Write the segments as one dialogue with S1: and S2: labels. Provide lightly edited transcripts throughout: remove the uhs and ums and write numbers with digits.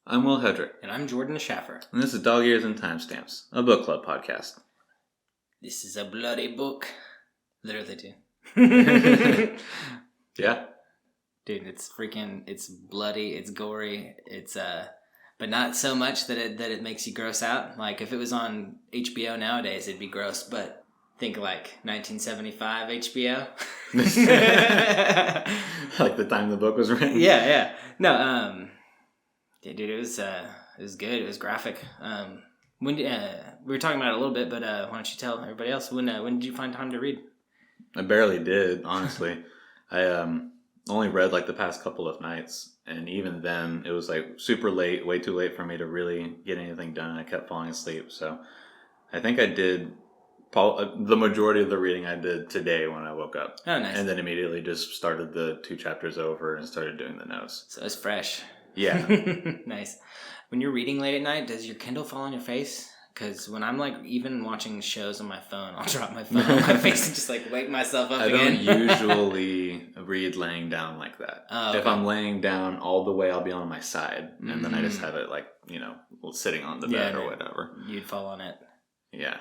S1: I'm Will Hedrick.
S2: And I'm Jordan Schaffer.
S1: And this is Dog Ears and Timestamps, a book club podcast.
S2: This is a bloody book. Literally, dude.
S1: Yeah?
S2: Dude, it's bloody, it's gory, but not so much that it makes you gross out. Like, if it was on HBO nowadays, it'd be gross, but think like 1975 HBO.
S1: Like the time the book was written?
S2: Yeah. No, yeah, dude, it was good. It was graphic. We were talking about it a little bit, but why don't you tell everybody else when did you find time to read?
S1: I barely did, honestly. I only read like the past couple of nights, and even then it was like super late, way too late for me to really get anything done. I kept falling asleep, so I think I did the majority of the reading I did today when I woke up.
S2: Oh, nice.
S1: And then immediately just started the 2 chapters over and started doing the notes.
S2: So it's fresh.
S1: Yeah.
S2: Nice. When you're reading late at night, does your Kindle fall on your face? Because when I'm like even watching shows on my phone, I'll drop my phone on my face and just like wake myself up again.
S1: I don't usually read laying down like that.
S2: Oh, okay.
S1: If I'm laying down all the way, I'll be on my side. And then I just have it like, sitting on the bed or whatever.
S2: You'd fall on it.
S1: Yeah.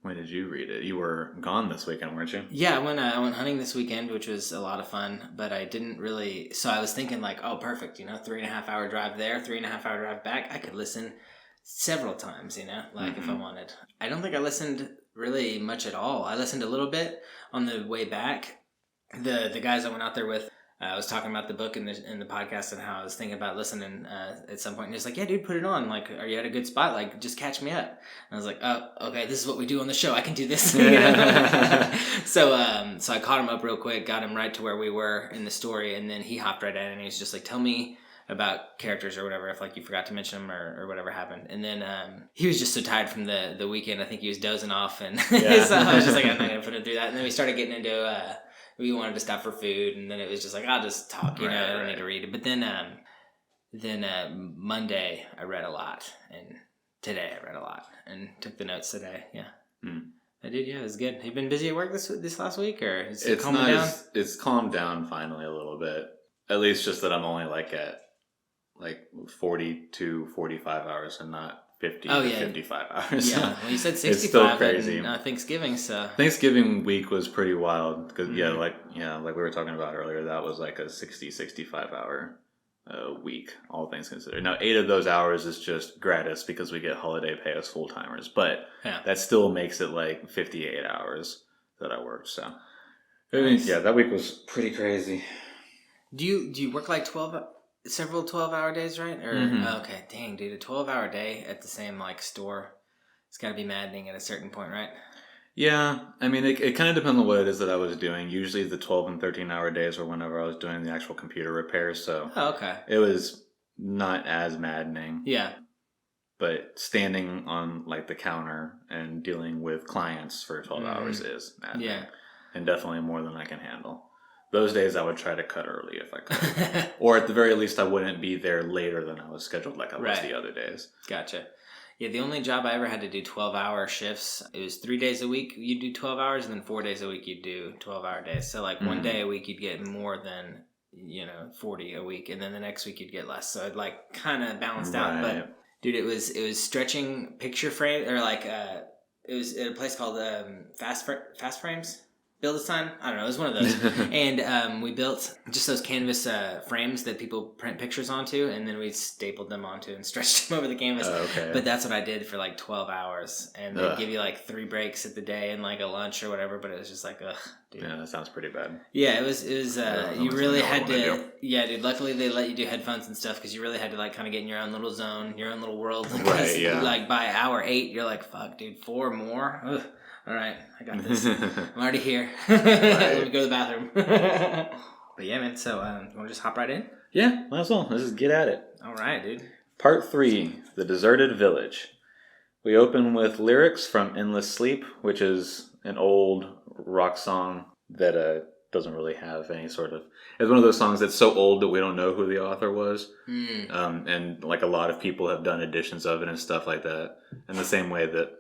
S1: When did you read it? You were gone this weekend, weren't you?
S2: Yeah, I went hunting this weekend, which was a lot of fun, but I didn't really... So I was thinking like, oh, perfect, 3.5 hour drive there, 3.5 hour drive back. I could listen several times, if I wanted. I don't think I listened really much at all. I listened a little bit on the way back. The guys I went out there with, I was talking about the book in the podcast and how I was thinking about listening at some point. And he's like, yeah, dude, put it on. Like, are you at a good spot? Like, just catch me up. And I was like, oh, okay, this is what we do on the show. I can do this. So I caught him up real quick, got him right to where we were in the story. And then he hopped right in and he was just like, tell me about characters or whatever, if like you forgot to mention them or whatever happened. And then he was just so tired from the weekend. I think he was dozing off. And so I was just like, I'm not going to put him through that. And then we started getting into... we wanted to stop for food, and then it was just like, I'll just talk, I don't need to read it. But then Monday I read a lot, and today I read a lot, and took the notes today. Yeah, I did. Yeah, it was good. Have you been busy at work this last week, or is it calming down?
S1: It's calmed down finally a little bit. At least just that I'm only at 40 to 45 hours, and not 50 to 55 hours.
S2: Yeah, well, you said 65.
S1: It's still crazy.
S2: Thanksgiving, so...
S1: Thanksgiving week was pretty wild. Because, like we were talking about earlier, that was like a 65 hour week, all things considered. Now, 8 of those hours is just gratis because we get holiday pay as full-timers. But that still makes it like 58 hours that I worked, so... Nice. Yeah, that week was pretty crazy.
S2: Do you work like several 12-hour days, right? Or okay, dang, dude, a 12-hour day at the same store. It's got to be maddening at a certain point, right?
S1: Yeah, I mean, it kind of depends on what it is that I was doing. Usually, the 12 and 13-hour days were whenever I was doing the actual computer repairs. So, it was not as maddening.
S2: Yeah,
S1: but standing on the counter and dealing with clients for 12 hours is maddening. Yeah, and definitely more than I can handle. Those days I would try to cut early if I could. Or at the very least I wouldn't be there later than I was scheduled like I was the other days.
S2: Gotcha. Yeah, the only job I ever had to do 12-hour shifts, it was 3 days a week you'd do 12 hours, and then 4 days a week you'd do 12-hour days. So one day a week you'd get more than, 40 a week, and then the next week you'd get less. So it kind of balanced out. But dude, it was stretching picture frame, or it was at a place called Fast Frames. Build a sign? I don't know. It was one of those. And we built just those canvas frames that people print pictures onto, and then we stapled them onto and stretched them over the canvas.
S1: Okay.
S2: But that's what I did for 12 hours. And they'd give you 3 breaks at the day and a lunch or whatever, but it was just ugh, dude.
S1: Yeah, that sounds pretty bad.
S2: Yeah, it was you really had to... Yeah, dude, luckily they let you do headphones and stuff, because you really had to kind of get in your own little zone, your own little world.
S1: Right, yeah.
S2: By hour 8, you're like, fuck, dude, 4 more? Ugh. All right, I got this. I'm already here. Let me go to the bathroom. But yeah, man, so you want to just hop right in?
S1: Yeah, might as well. Let's just get at it.
S2: All right, dude.
S1: Part 3, The Deserted Village. We open with lyrics from Endless Sleep, which is an old rock song that doesn't really have any sort of... It's one of those songs that's so old that we don't know who the author was. And a lot of people have done editions of it and stuff like that. In the same way that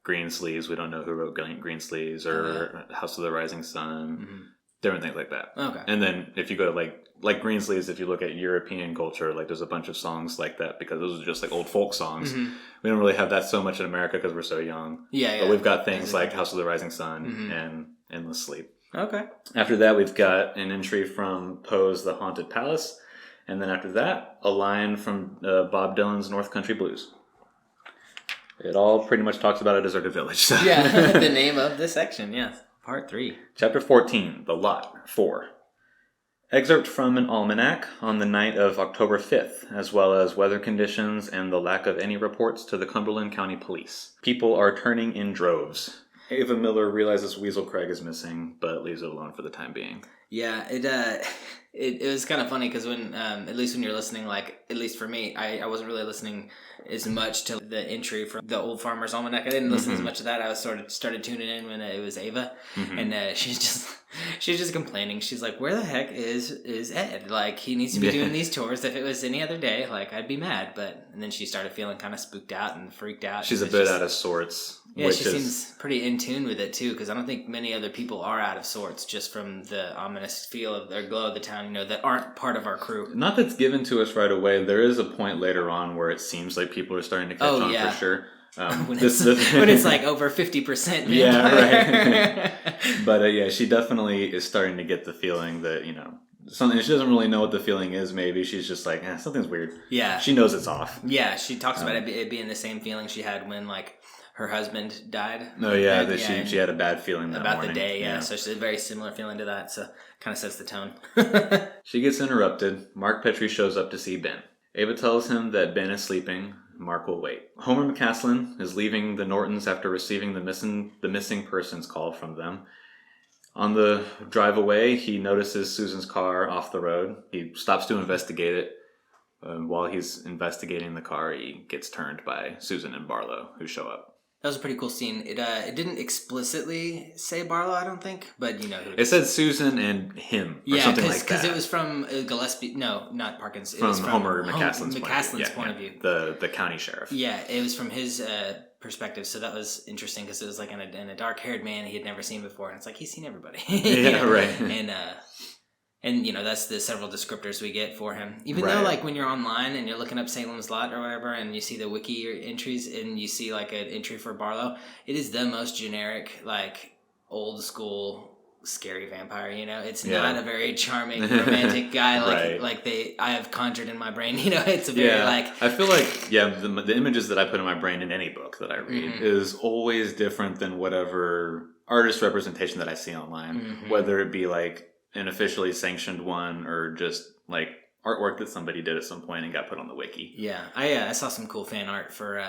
S1: Green Sleeves, we don't know who wrote Green Sleeves, or House of the Rising Sun. different things like that.
S2: Okay.
S1: And then if you go to like Greensleeves, if you look at European culture, like there's a bunch of songs like that because those are just like old folk songs.
S2: Mm-hmm.
S1: We don't really have that so much in America because we're so young.
S2: Yeah, yeah.
S1: But we've got things like House of the Rising Sun and Endless Sleep.
S2: Okay.
S1: After that, we've got an entry from Poe's The Haunted Palace. And then after that, a line from Bob Dylan's North Country Blues. It all pretty much talks about a deserted village. So.
S2: Yeah, the name of this section, yes. Part 3.
S1: Chapter 14, The Lot, 4. Excerpt from an almanac on the night of October 5th, as well as weather conditions and the lack of any reports to the Cumberland County Police. People are turning in droves. Ava Miller realizes Weasel Craig is missing, but leaves it alone for the time being.
S2: Yeah, it was kind of funny because when, at least when you're listening, like, at least for me, I wasn't really listening as much to the entry from the Old Farmer's Almanac. I didn't listen as much to that. I was started tuning in when it was Ava, and she's just complaining. She's like, "Where the heck is Ed? Like, he needs to be doing these chores. If it was any other day, like, I'd be mad." And then she started feeling kind of spooked out and freaked out.
S1: She's a bit out of sorts.
S2: Yeah, she seems pretty in tune with it, too, because I don't think many other people are out of sorts just from the ominous feel of their glow of the town, that aren't part of our crew.
S1: Not that's given to us right away. There is a point later on where it seems like people are starting to catch on for sure.
S2: When it's like over 50%.
S1: Yeah, right. But she definitely is starting to get the feeling that, something, she doesn't really know what the feeling is, maybe. She's just like, something's weird.
S2: Yeah.
S1: She knows it's off.
S2: Yeah, she talks about it being the same feeling she had when, like, her husband died.
S1: Oh, yeah, she had a bad feeling that
S2: about
S1: morning.
S2: The day, yeah. So she's a very similar feeling to that, so kind of sets the tone.
S1: She gets interrupted. Mark Petrie shows up to see Ben. Ava tells him that Ben is sleeping. Mark will wait. Homer McCaslin is leaving the Nortons after receiving the missing persons call from them. On the drive away, he notices Susan's car off the road. He stops to investigate it. While he's investigating the car, he gets turned by Susan and Barlow, who show up.
S2: That was a pretty cool scene. It didn't explicitly say Barlow, I don't think, but who
S1: it said Susan and him, or something like that.
S2: Because it was from Gillespie. No, not Parkins. It was from
S1: Homer McCaslin's
S2: point of view.
S1: The county sheriff.
S2: Yeah, it was from his perspective, so that was interesting because it was like in a dark-haired man he had never seen before, and it's like he's seen everybody.
S1: Yeah, right.
S2: And that's the several descriptors we get for him. Even though, like, when you're online and you're looking up Salem's Lot or whatever, and you see the wiki entries and you see, like, an entry for Barlow, it is the most generic, like, old school scary vampire. It's not a very charming romantic guy I have conjured in my brain. It's a very
S1: I feel like the images that I put in my brain in any book that I read is always different than whatever artist representation that I see online, whether it be like an officially sanctioned one or just like artwork that somebody did at some point and got put on the wiki.
S2: Yeah, I saw some cool fan art for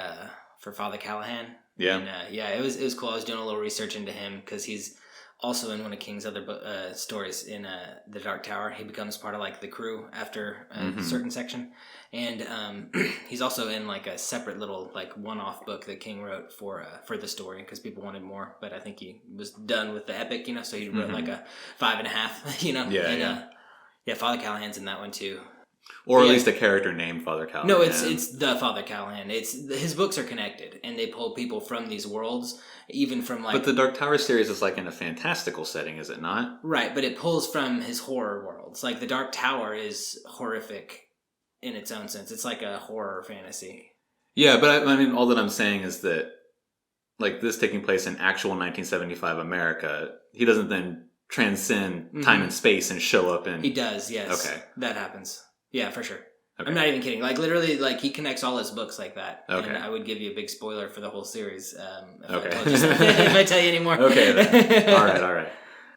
S2: Father Callahan.
S1: Yeah,
S2: and, it was cool. I was doing a little research into him because he's also in one of King's other stories in The Dark Tower. He becomes part of like the crew after a certain section, and he's also in like a separate little like one-off book that King wrote for the story because people wanted more. But I think he was done with the epic, so he wrote like a 5.5, Father Callahan's in that one too.
S1: Or at least a character named Father Callahan.
S2: No, it's the Father Callahan. His books are connected, and they pull people from these worlds, even from like.
S1: But the Dark Tower series is like in a fantastical setting, is it not?
S2: Right, but it pulls from his horror worlds. Like the Dark Tower is horrific in its own sense. It's like a horror fantasy.
S1: Yeah, but I mean, all that I'm saying is that, like this taking place in actual 1975 America, he doesn't then transcend time and space and show up in.
S2: He does, yes.
S1: Okay,
S2: that happens. Yeah, for sure.
S1: Okay.
S2: I'm not even kidding. Like, literally, like, he connects all his books like that.
S1: Okay.
S2: And I would give you a big spoiler for the whole series
S1: if
S2: I tell you anymore.
S1: Okay, then. All right.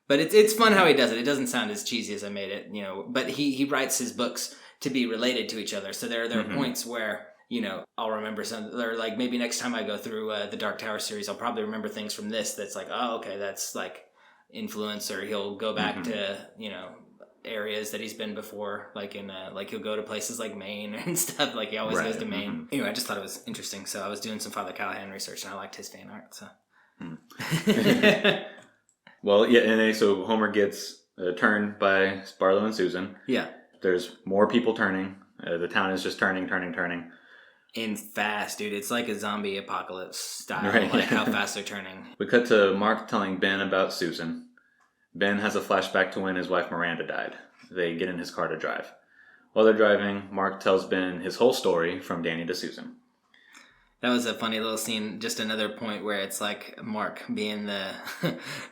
S2: But it's fun how he does it. It doesn't sound as cheesy as I made it, But he writes his books to be related to each other. So there are points where, I'll remember something. Or, like, maybe next time I go through the Dark Tower series, I'll probably remember things from this that's like, oh, okay, that's, like, influence. Or he'll go back to, areas that he's been before, like in like he'll go to places like Maine and stuff. Like he always goes to Maine. Anyway, I just thought it was interesting, so I was doing some Father Callahan research and I liked his fan art. So
S1: well, yeah, and so Homer gets turned by Barlow and Susan.
S2: Yeah,
S1: there's more people turning. The town is just turning
S2: and fast, dude. It's like a zombie apocalypse style, how fast they're turning.
S1: We cut to Mark telling Ben about Susan. Ben has a flashback to when his wife Miranda died. They get in his car to drive. While they're driving, Mark tells Ben his whole story from Danny to Susan.
S2: That was a funny little scene. Just another point where it's like Mark being the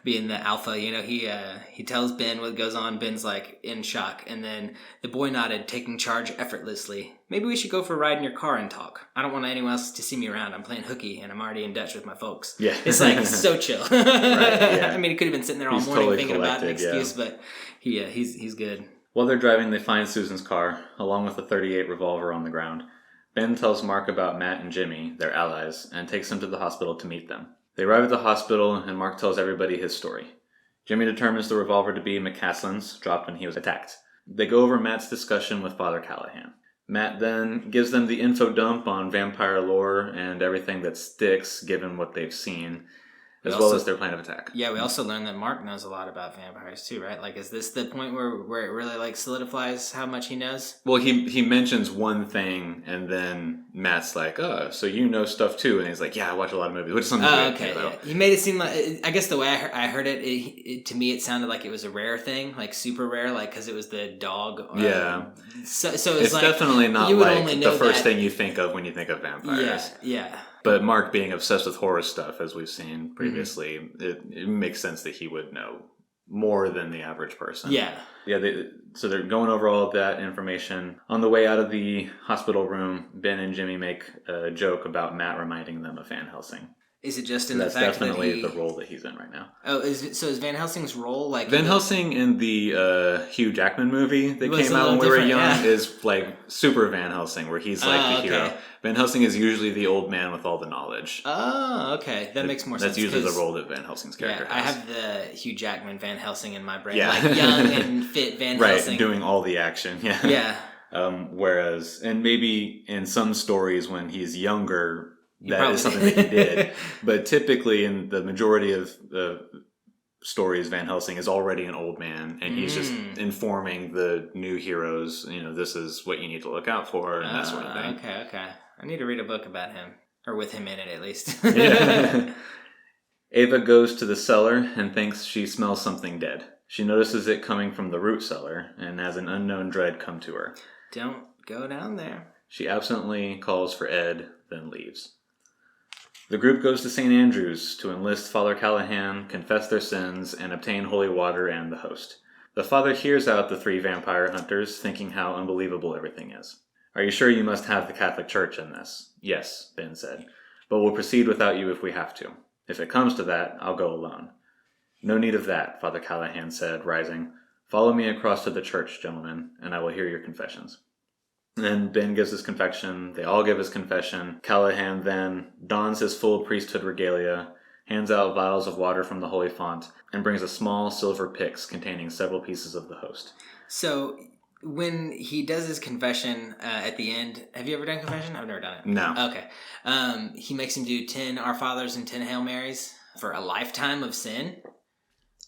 S2: being the alpha. You know, he tells Ben what goes on. Ben's like in shock, and then the boy nodded, taking charge effortlessly. Maybe we should go for a ride in your car and talk. I don't want anyone else to see me around. I'm playing hooky, and I'm already in Dutch with my folks.
S1: Yeah,
S2: it's like so chill.
S1: Right, yeah.
S2: I mean, he could have been sitting there all
S1: He's
S2: morning
S1: totally
S2: thinking about an excuse,
S1: yeah.
S2: but he's good.
S1: While they're driving, they find Susan's car, along with a .38 revolver on the ground. Ben tells Mark about Matt and Jimmy, their allies, and takes them to the hospital to meet them. They arrive at the hospital, and Mark tells everybody his story. Jimmy determines the revolver to be McCaslin's, dropped when he was attacked. They go over Matt's discussion with Father Callahan. Matt then gives them the info dump on vampire lore and everything that sticks, given what they've seen, as well as their plan of attack.
S2: Yeah, we also learned that Mark knows a lot about vampires too, right? Like, is this the point where it really like solidifies how much he knows?
S1: Well, he mentions one thing, and then Matt's like, "Oh, so you know stuff too?" And he's like, "Yeah, I watch a lot of movies," which is something.
S2: Okay. Yeah. He made it seem like, I guess the way I heard it, to me, it sounded like it was a rare thing, like super rare, like because it was the dog.
S1: Yeah.
S2: So
S1: it's
S2: like,
S1: definitely not
S2: you would
S1: like
S2: only know
S1: the first
S2: that.
S1: thing you think of when you think of vampires.
S2: Yeah.
S1: But Mark being obsessed with horror stuff, as we've seen previously, it makes sense that he would know more than the average person.
S2: Yeah.
S1: So they're going over all of that information. On the way out of the hospital room, Ben and Jimmy make a joke about Matt reminding them of Van Helsing.
S2: Is it just in
S1: That's
S2: the fact
S1: definitely
S2: that
S1: the role that he's in right now.
S2: Oh, is Van Helsing's role like
S1: Van Helsing in the Hugh Jackman movie that
S2: was
S1: came
S2: a
S1: out when we
S2: little
S1: were young
S2: different, yeah.
S1: is like super Van Helsing, where he's like the hero. Van Helsing is usually the old man with all the knowledge.
S2: Oh, okay, that makes more sense.
S1: That's usually the role that Van Helsing's character has.
S2: I have the Hugh Jackman Van Helsing in my brain,
S1: Yeah.
S2: like young and fit Van Helsing,
S1: right, doing all the action. Yeah.
S2: Yeah.
S1: Whereas, and maybe in some stories when he's younger, that is something that he did. But typically in the majority of stories, Van Helsing is already an old man, and he's just informing the new heroes, this is what you need to look out for, and that sort of thing.
S2: Okay. I need to read a book about him, or with him in it at least.
S1: Yeah. Ava goes to the cellar and thinks she smells something dead. She notices it coming from the root cellar and has an unknown dread come to her.
S2: Don't go down there.
S1: She absently calls for Ed, then leaves. The group goes to St. Andrew's to enlist Father Callahan, confess their sins, and obtain holy water and the host. The father hears out the 3 vampire hunters, thinking how unbelievable everything is. "Are you sure you must have the Catholic Church in this?" "Yes," Ben said, "but we'll proceed without you if we have to. If it comes to that, I'll go alone." "No need of that," Father Callahan said, rising. "Follow me across to the church, gentlemen, and I will hear your confessions." Then Ben gives his confession, they all give his confession. Callahan then dons his full priesthood regalia, hands out vials of water from the holy font, and brings a small silver pyx containing several pieces of the host.
S2: So when he does his confession at the end, have you ever done confession? I've never done it.
S1: No.
S2: Okay. He makes him do 10 Our Fathers and 10 Hail Marys for a lifetime of sin.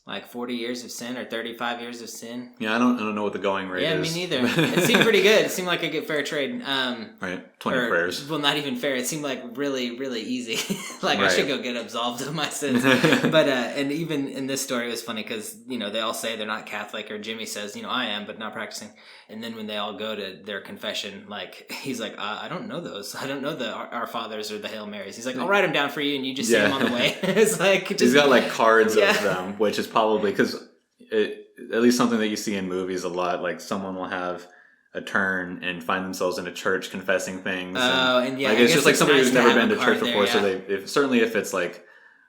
S2: Like 40 years of sin or 35 years of sin.
S1: Yeah, I don't know what the going rate is.
S2: Yeah, me neither. It seemed pretty good. It seemed like a good fair trade.
S1: Right, 20 prayers.
S2: Well, not even fair. It seemed like really, really easy. Like
S1: right.
S2: I should go get absolved of my sins. But and even in this story, it was funny because they all say they're not Catholic, or Jimmy says I am, but not practicing. And then when they all go to their confession, like he's like, I don't know those. I don't know the Our Fathers or the Hail Marys. He's like, I'll write them down for you, and you just say them on the way. It's like
S1: he's got like cards of them, which is probably because at least something that you see in movies a lot. Like someone will have a turn and find themselves in a church confessing things.
S2: And yeah,
S1: like it's just like somebody who's never been to church before.
S2: There, yeah.
S1: So certainly if it's like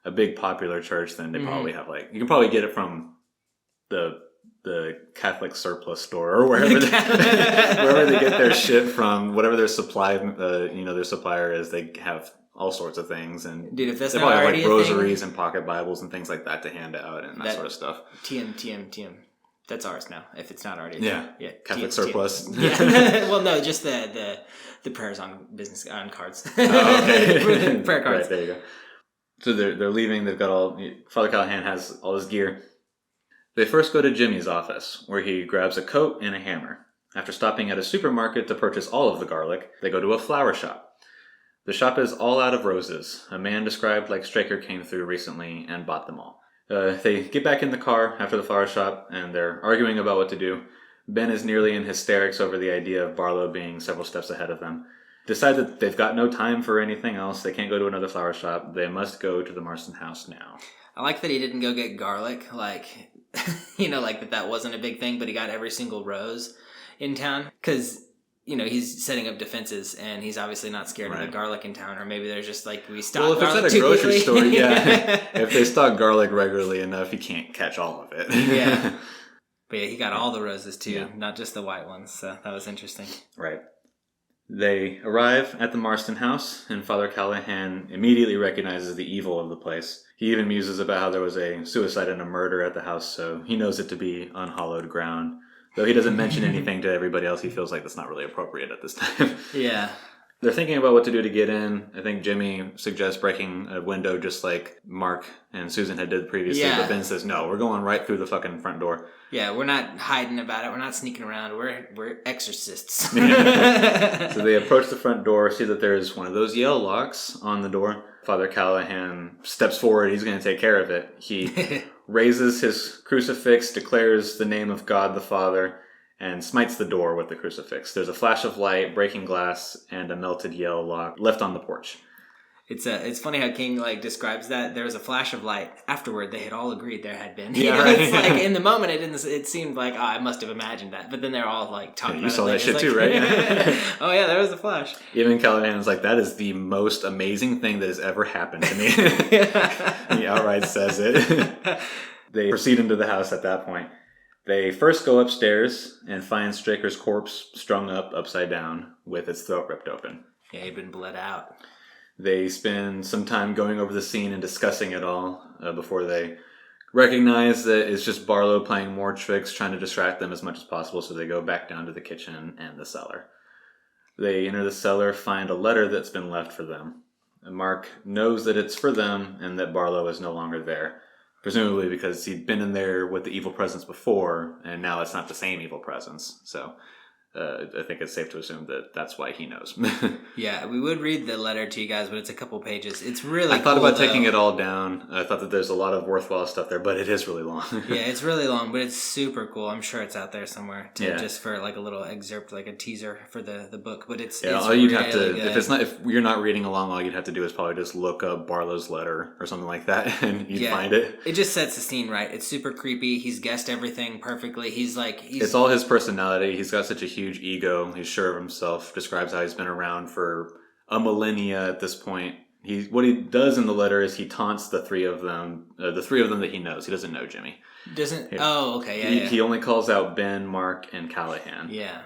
S1: a big popular church, then they probably have you can probably get it from the Catholic surplus store or wherever wherever they get their shit from, whatever their supply, their supplier is. They have all sorts of things, and
S2: dude, if that's
S1: they
S2: not
S1: probably
S2: already
S1: have like rosaries and pocket Bibles and things like that to hand out and that sort of stuff.
S2: TM. That's ours now. If it's not already,
S1: yeah. Catholic surplus.
S2: Yeah. Well, no, just the prayers on cards.
S1: Oh, okay.
S2: Prayer cards.
S1: Right, there you go. So they're leaving. They've got Father Callahan has all his gear. They first go to Jimmy's office, where he grabs a coat and a hammer. After stopping at a supermarket to purchase all of the garlic, they go to a flower shop. The shop is all out of roses. A man described like Straker came through recently and bought them all. They get back in the car after the flower shop, and they're arguing about what to do. Ben is nearly in hysterics over the idea of Barlow being several steps ahead of them. Decide that they've got no time for anything else. They can't go to another flower shop. They must go to the Marston house now.
S2: I like that he didn't go get garlic, like, like that wasn't a big thing, but he got every single rose in town. Because, he's setting up defenses, and he's obviously not scared of the garlic in town. Or maybe they're just like, we stock garlic
S1: if it's
S2: at
S1: at a grocery
S2: quickly.
S1: store, yeah. If they stock garlic regularly enough, you can't catch all of it.
S2: Yeah. But yeah, he got all the roses too, not just the white ones. So that was interesting.
S1: Right. They arrive at the Marston house, and Father Callahan immediately recognizes the evil of the place. He even muses about how there was a suicide and a murder at the house, so he knows it to be unhallowed ground. Though he doesn't mention anything to everybody else, he feels like that's not really appropriate at this time.
S2: Yeah.
S1: They're thinking about what to do to get in. I think Jimmy suggests breaking a window just like Mark and Susan had did previously, but Ben says, no, we're going right through the fucking front door.
S2: Yeah, we're not hiding about it. We're not sneaking around. We're exorcists.
S1: So they approach the front door, see that there's one of those Yale locks on the door. Father Callahan steps forward. He's going to take care of it. He raises his crucifix, declares the name of God the Father, and smites the door with the crucifix. There's a flash of light, breaking glass, and a melted Yale lock left on the porch.
S2: It's funny how King describes that. There was a flash of light. Afterward, they had all agreed there had been.
S1: Yeah, right.
S2: It's like in the moment it seemed like, I must have imagined that. But then they're all talking about it.
S1: You saw that shit too, right?
S2: Oh yeah, there was a flash.
S1: Even Callahan's like, that is the most amazing thing that has ever happened to me. He outright says it. They proceed into the house at that point. They first go upstairs and find Straker's corpse strung up upside down with its throat ripped open.
S2: Yeah, he'd been bled out.
S1: They spend some time going over the scene and discussing it all before they recognize that it's just Barlow playing more tricks, trying to distract them as much as possible, so they go back down to the kitchen and the cellar. They enter the cellar, find a letter that's been left for them. And Mark knows that it's for them and that Barlow is no longer there, presumably because he'd been in there with the evil presence before, and now it's not the same evil presence, so... I think it's safe to assume that that's why he knows.
S2: Yeah, we would read the letter to you guys, but it's a couple pages. It's really
S1: I thought about taking it all down. I thought that there's a lot of worthwhile stuff there, but it is really long.
S2: Yeah, it's really long, but it's super cool. I'm sure it's out there somewhere just for a little excerpt, like a teaser for the book. But it's
S1: all you'd have to good. If you're not reading along, all you'd have to do is probably just look up Barlow's letter or something like that, and you'd find it.
S2: It just sets the scene right. It's super creepy. He's guessed everything perfectly. It's
S1: all his personality. He's got such a huge ego. He's sure of himself. Describes how he's been around for a millennia at this point. What he does in the letter is he taunts the three of them that he knows. He doesn't know Jimmy.
S2: Oh, okay, yeah.
S1: He only calls out Ben, Mark, and Callahan.
S2: Yeah,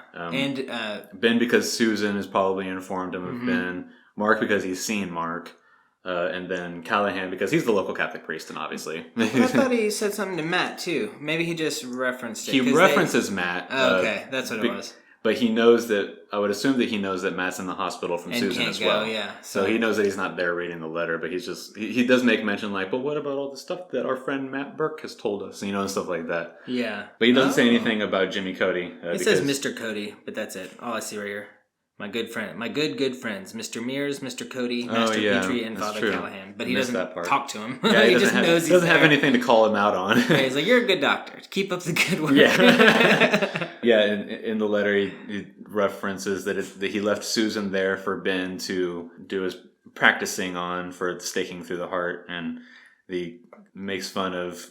S1: Ben because Susan has probably informed him of Ben. Mark because he's seen Mark. And then Callahan because he's the local Catholic priest, and obviously...
S2: I thought he said something to Matt, too. Maybe he just referenced it.
S1: He references Matt.
S2: Oh, okay, that's what it was.
S1: But he knows that... I would assume that he knows that Matt's in the hospital from Susan as well.
S2: Yeah.
S1: So he knows that he's not there reading the letter, but he's just... He does make mention but what about all the stuff that our friend Matt Burke has told us? And stuff like that.
S2: Yeah.
S1: But he doesn't say anything about Jimmy Cody.
S2: It says Mr. Cody, but that's it. All I see right here. My good friend, my good friends, Mr. Mears, Mr. Cody, Master Petrie, and Father Callahan. But he doesn't talk to him.
S1: Yeah,
S2: he just knows he's there.
S1: Doesn't have anything to call him out on.
S2: Yeah, he's like, you're a good doctor. Keep up the good work.
S1: Yeah. Yeah, in the letter he references that he left Susan there for Ben to do his practicing on for staking through the heart, and he makes fun of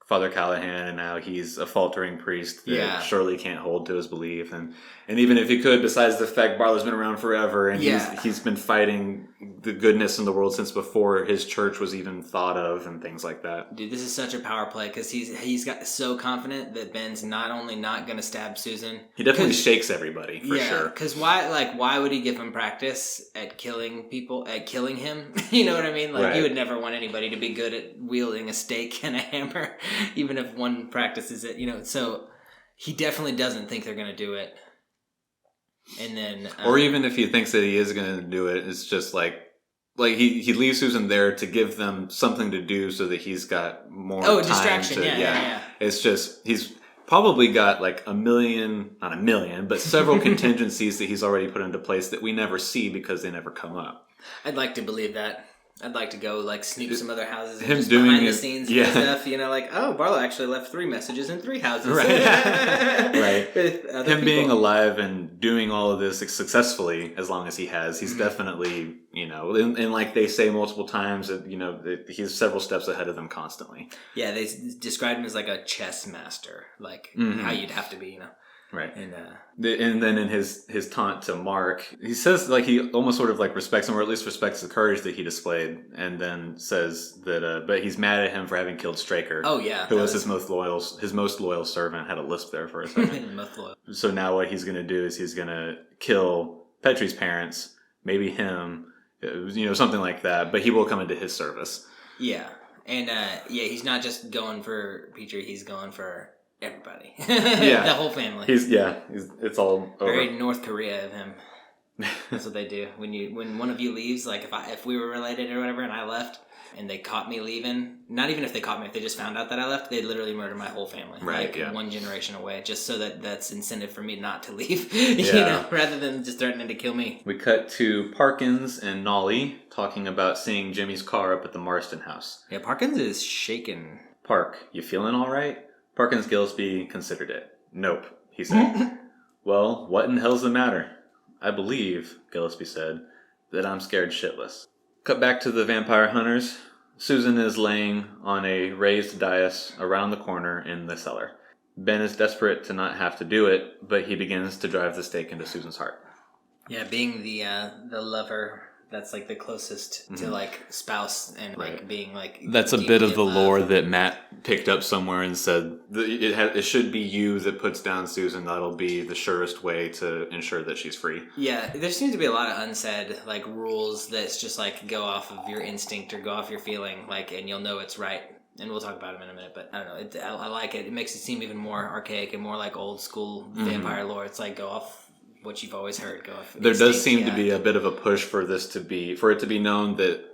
S1: Father Callahan and how he's a faltering priest that surely can't hold to his belief, and even if he could, besides the fact Barlow's been around forever and he's been fighting the goodness in the world since before his church was even thought of and things like that.
S2: Dude, this is such a power play because he's got so confident that Ben's not only not going to stab Susan.
S1: He definitely shakes everybody for sure.
S2: Because why would he give him practice at killing people, at killing him? You know what I mean? He would never want anybody to be good at wielding a stake and a hammer, even if one practices it. So he definitely doesn't think they're going to do it. And then,
S1: or even if he thinks that he is going to do it, it's just like he leaves Susan there to give them something to do so that he's got more time.
S2: Distraction. Yeah.
S1: It's just he's probably got not a million, but several contingencies that he's already put into place that we never see because they never come up.
S2: I'd like to believe that. I'd like to go like snoop some other houses and
S1: him
S2: just
S1: doing
S2: behind
S1: it,
S2: the scenes
S1: yeah.
S2: stuff. You know, like Barlow actually left 3 messages in 3 houses.
S1: Right. Right.
S2: With other
S1: Him
S2: people.
S1: being alive and doing all of this successfully, as long as he has, he's definitely, you know, and like they say multiple times, you know, he's several steps ahead of them constantly.
S2: Yeah, they described him as like a chess master, like how you'd have to be, you know.
S1: Right.
S2: And
S1: then in his taunt to Mark, he says like he almost sort of like respects him, or at least respects the courage that he displayed, and then says that but he's mad at him for having killed Straker.
S2: Oh yeah,
S1: who was his most loyal servant. Had a lisp there for a second.
S2: most loyal.
S1: So now what he's going to do is he's going to kill Petrie's parents, maybe him, you know, something like that. But he will come into his service.
S2: Yeah, and he's not just going for Petrie; he's going for everybody.
S1: Yeah,
S2: the whole family.
S1: It's all over.
S2: Very North Korea of him. That's what they do when one of you leaves. Like if we were related or whatever, and I left, and they caught me leaving. Not even if they caught me, if they just found out that I left, they'd literally murder my whole family.
S1: Right.
S2: Like
S1: yeah.
S2: 1 generation away, just so that's incentive for me not to leave.
S1: Yeah.
S2: You know, rather than just threatening to kill me.
S1: We cut to Parkins and Nolly talking about seeing Jimmy's car up at the Marston house.
S2: Yeah, Parkins is shaken.
S1: Park, you feeling all right? Parkins Gillespie considered it. Nope, he said. Well, what in hell's the matter? I believe, Gillespie said, that I'm scared shitless. Cut back to the vampire hunters. Susan is laying on a raised dais around the corner in the cellar. Ben is desperate to not have to do it, but he begins to drive the stake into Susan's heart.
S2: Yeah, being the lover, that's like the closest to like spouse and like being like.
S1: That's a bit of the lore that Matt picked up somewhere and said it should be you that puts down Susan. That'll be the surest way to ensure that she's free.
S2: Yeah, there seems to be a lot of unsaid like rules that's just like go off of your instinct or go off your feeling, like, and you'll know it's right. And we'll talk about them in a minute, but I don't know. I like it. It makes it seem even more archaic and more like old school vampire lore. It's like go off what you've always heard. Go off.
S1: There does seem to be a bit of a push for it to be known that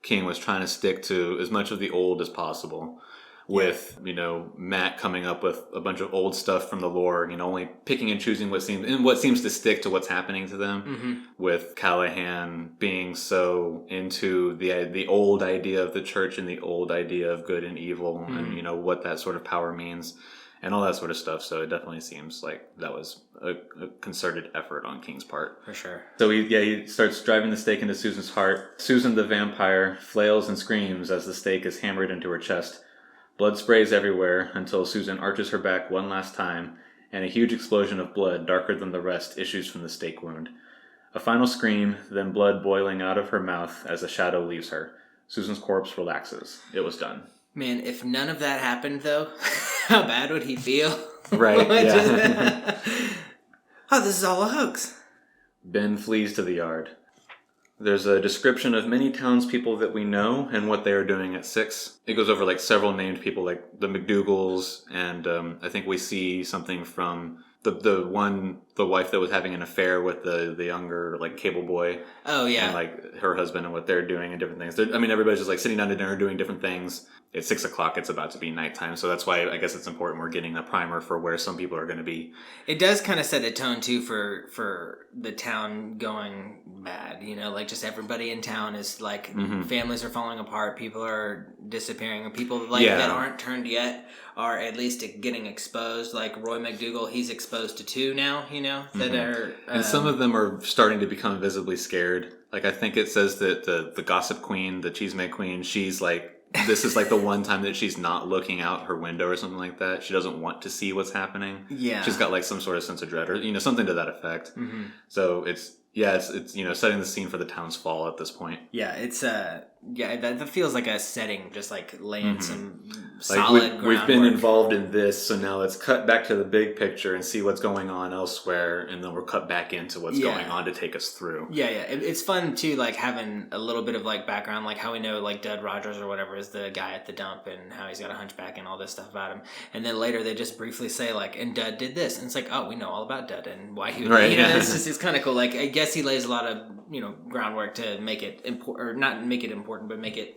S1: King was trying to stick to as much of the old as possible. With, you know, Matt coming up with a bunch of old stuff from the lore, you know, only picking and choosing what seems to stick to what's happening to them. Mm-hmm. With Callahan being so into the old idea of the church and the old idea of good and evil, and you know what that sort of power means, and all that sort of stuff. So it definitely seems like that was a concerted effort on King's part.
S2: For sure.
S1: So he starts driving the stake into Susan's heart. Susan the vampire flails and screams as the stake is hammered into her chest. Blood sprays everywhere until Susan arches her back one last time, and a huge explosion of blood, darker than the rest, issues from the stake wound. A final scream, then blood boiling out of her mouth as a shadow leaves her. Susan's corpse relaxes. It was done.
S2: Man, if none of that happened, though, how bad would he feel?
S1: Right, yeah.
S2: Oh, this is all a hoax.
S1: Ben flees to the yard. There's a description of many townspeople that we know and what they are doing at 6. It goes over like several named people like the McDougalls, and I think we see something from the wife that was having an affair with the younger like cable boy.
S2: Oh yeah.
S1: And like her husband and what they're doing and different things. Everybody's just like sitting down to dinner doing different things. It's 6 o'clock. It's about to be nighttime. So that's why I guess it's important we're getting a primer for where some people are going to be.
S2: It does kind of set a tone too for the town going bad. You know, like just everybody in town is like families are falling apart. People are disappearing. And people like that aren't turned yet are at least getting exposed. Like Roy McDougal, he's exposed to 2 now. You know that are
S1: and some of them are starting to become visibly scared. Like I think it says that the gossip queen, the cheesemate queen, she's like. This is like the one time that she's not looking out her window or something like that. She doesn't want to see what's happening. Yeah. She's got like some sort of sense of dread or, you know, something to that effect. Mm-hmm. So it's you know, setting the scene for the town's fall at this point.
S2: Yeah, it's that feels like a setting, just like laying some solid groundwork.
S1: We've been involved in this, so now let's cut back to the big picture and see what's going on elsewhere, and then we'll cut back into what's going on to take us through. Yeah,
S2: it's fun too, like having a little bit of like background, like how we know like Dud Rogers or whatever is the guy at the dump, and how he's got a hunchback and all this stuff about him, and then later they just briefly say like, and Dud did this, and it's like, oh, we know all about Dud and why he would, you know, it's kind of cool. Like I guess he lays a lot of, you know, groundwork to make it important, or not make it important, but make it,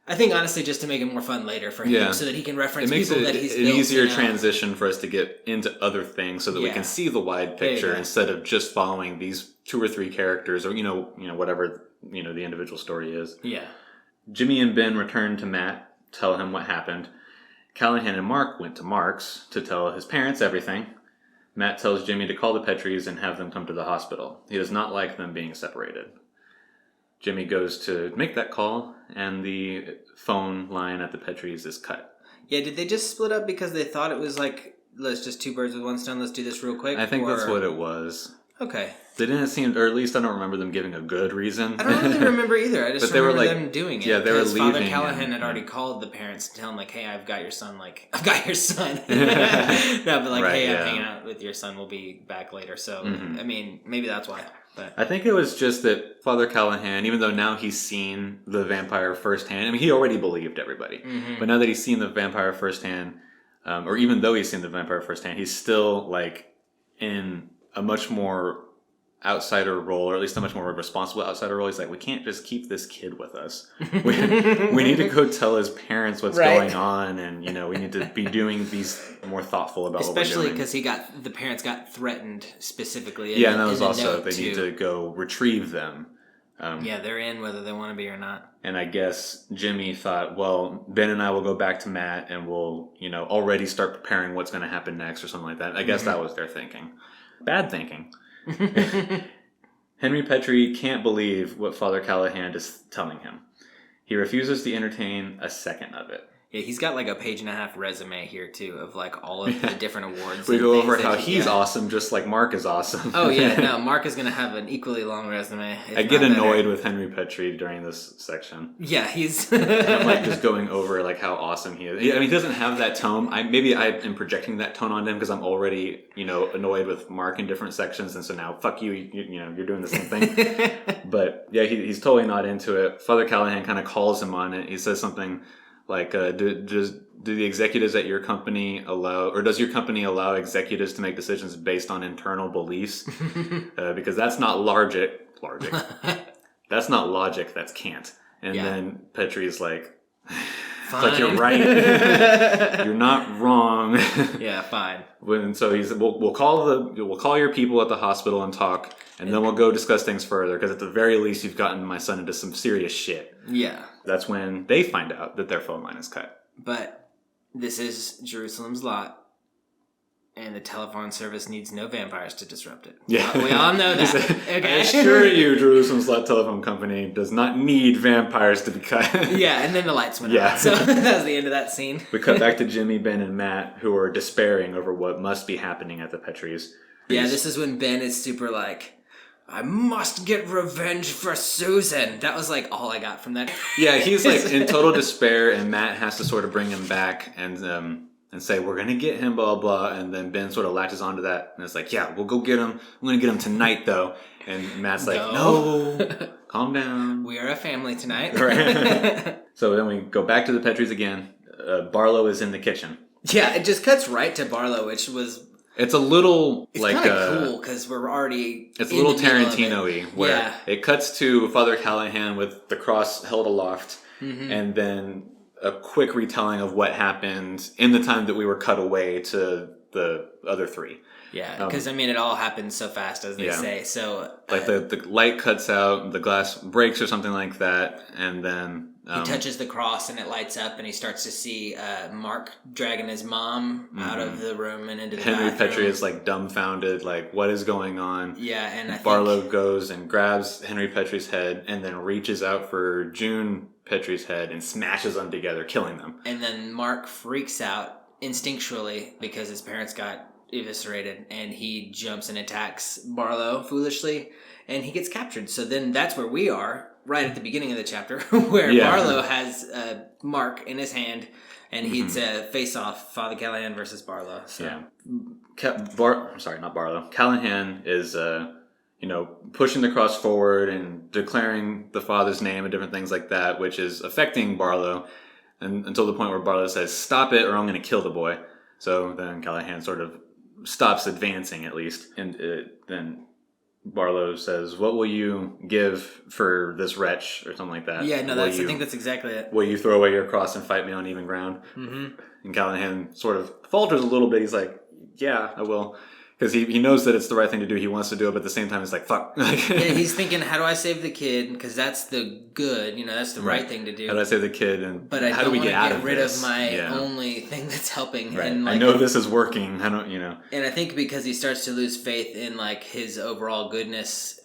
S2: I think honestly just to make it more fun later for him, so that he can reference people that he's built. It makes it an easier
S1: transition for us to get into other things so that we can see the wide picture instead of just following these 2 or 3 characters or, you know, whatever the individual story is.
S2: Yeah.
S1: Jimmy and Ben return to Matt, tell him what happened. Callahan and Mark went to Mark's to tell his parents everything. Matt tells Jimmy to call the Petries and have them come to the hospital. He does not like them being separated. Jimmy goes to make that call, and the phone line at the Petries is cut.
S2: Yeah, did they just split up because they thought it was like, let's just two birds with one stone, let's do this real quick?
S1: I think that's what it was.
S2: Okay.
S1: They didn't seem, or at least I don't remember them giving a good reason.
S2: I don't really remember either. I just remember them doing it.
S1: Yeah, they were leaving.
S2: Father Callahan had already called the parents to tell them, like, hey, I've got your son. I've got your son. No, but like, right, hey, I'm hanging out with your son. We'll be back later. So, I mean, maybe that's why. But
S1: I think it was just that Father Callahan, even though now he's seen the vampire firsthand, I mean, he already believed everybody. But now that he's seen the vampire firsthand, or even though he's seen the vampire firsthand, he's still, like, in a much more outsider role, or at least a much more responsible outsider role. He's like, we can't just keep this kid with us. We need to go tell his parents what's going on, and we need to be doing these more thoughtful about
S2: especially
S1: what we're doing.
S2: Because the parents got threatened specifically.
S1: And that was also they need to go retrieve them.
S2: They're in whether they want to be or not.
S1: And I guess Jimmy thought, well, Ben and I will go back to Matt and we'll already start preparing what's going to happen next or something like that. I guess that was their thinking. Bad thinking. Henry Petrie can't believe what Father Callahan is telling him. He refuses to entertain a second of it.
S2: Yeah, he's got like a 1.5-page resume here too of like all of the different awards.
S1: We go over how he's awesome, just like Mark is awesome.
S2: Oh yeah, no, Mark is going to have an equally long resume.
S1: I get annoyed with Henry Petrie during this section.
S2: Yeah, he's
S1: I'm like just going over like how awesome he is. I mean, he doesn't have that tone. Maybe I am projecting that tone on him because I'm already annoyed with Mark in different sections, and so now fuck you, you're doing the same thing. But yeah, he's totally not into it. Father Callahan kind of calls him on it. He says something like, do the executives at your company allow, or does your company allow executives to make decisions based on internal beliefs? Because that's not logic. That's not logic. That's can't. And then Petrie's like, like you're right. You're not wrong.
S2: Yeah, fine.
S1: And so he's, we'll call your people at the hospital and talk, and then we'll go discuss things further. Because at the very least, you've gotten my son into some serious shit.
S2: Yeah.
S1: That's when they find out that their phone line is cut.
S2: But this is Jerusalem's Lot, and the telephone service needs no vampires to disrupt it.
S1: Yeah.
S2: We all know that. Okay.
S1: I assure you, Jerusalem's Lot Telephone Company does not need vampires to be cut.
S2: Yeah, and then the lights went out. So that was the end of that scene.
S1: We cut back to Jimmy, Ben, and Matt, who are despairing over what must be happening at the Petries.
S2: Yeah, this is when Ben is super like, I must get revenge for Susan. That was like all I got from that.
S1: Yeah, he's like in total despair, and Matt has to sort of bring him back and say, we're going to get him, blah, blah, and then Ben sort of latches onto that, and it's like, yeah, we'll go get him. I'm going to get him tonight, though. And Matt's like, no, calm down.
S2: We are a family tonight.
S1: Right. So then we go back to the Petries again. Barlow is in the kitchen.
S2: Yeah, it just cuts right to Barlow, which was...
S1: It's a little
S2: it's kind of cool because we're already.
S1: It's a little Tarantino-y where it cuts to Father Callahan with the cross held aloft, and then a quick retelling of what happened in the time that we were cut away to the other three.
S2: Yeah, because it all happens so fast, as they say. So
S1: like the light cuts out, the glass breaks or something like that, and then
S2: he touches the cross and it lights up, and he starts to see Mark dragging his mom out of the room and into the
S1: Henry
S2: bathroom.
S1: Petrie is like dumbfounded, like what is going on?
S2: Yeah, and
S1: Barlow goes and grabs Henry Petrie's head and then reaches out for June Petrie's head and smashes them together, killing them.
S2: And then Mark freaks out instinctually because his parents got eviscerated, and he jumps and attacks Barlow foolishly, and he gets captured. So then that's where we are, right at the beginning of the chapter, where Barlow has Mark in his hand, and he's face off, Father Callahan versus Barlow. So.
S1: Yeah, sorry, not Barlow. Callahan is pushing the cross forward and declaring the father's name and different things like that, which is affecting Barlow, and until the point where Barlow says, "Stop it, or I'm going to kill the boy." So then Callahan sort of stops advancing, at least, and then Barlow says, "What will you give for this wretch?" or something like that.
S2: Yeah, no, I think that's exactly it.
S1: Will you throw away your cross and fight me on even ground? Mm-hmm. And Callahan sort of falters a little bit. He's like, "Yeah, I will." because he knows that it's the right thing to do. He wants to do it, but at the same time, it's like, fuck.
S2: Yeah, he's thinking, how do I save the kid? Because that's the good, that's the right thing to do.
S1: How do I save the kid? And
S2: but I
S1: how
S2: don't
S1: do we get out of
S2: rid
S1: this?
S2: of my only thing that's helping.
S1: Right.
S2: And,
S1: I know this is working. I don't,
S2: And I think because he starts to lose faith in like his overall goodness,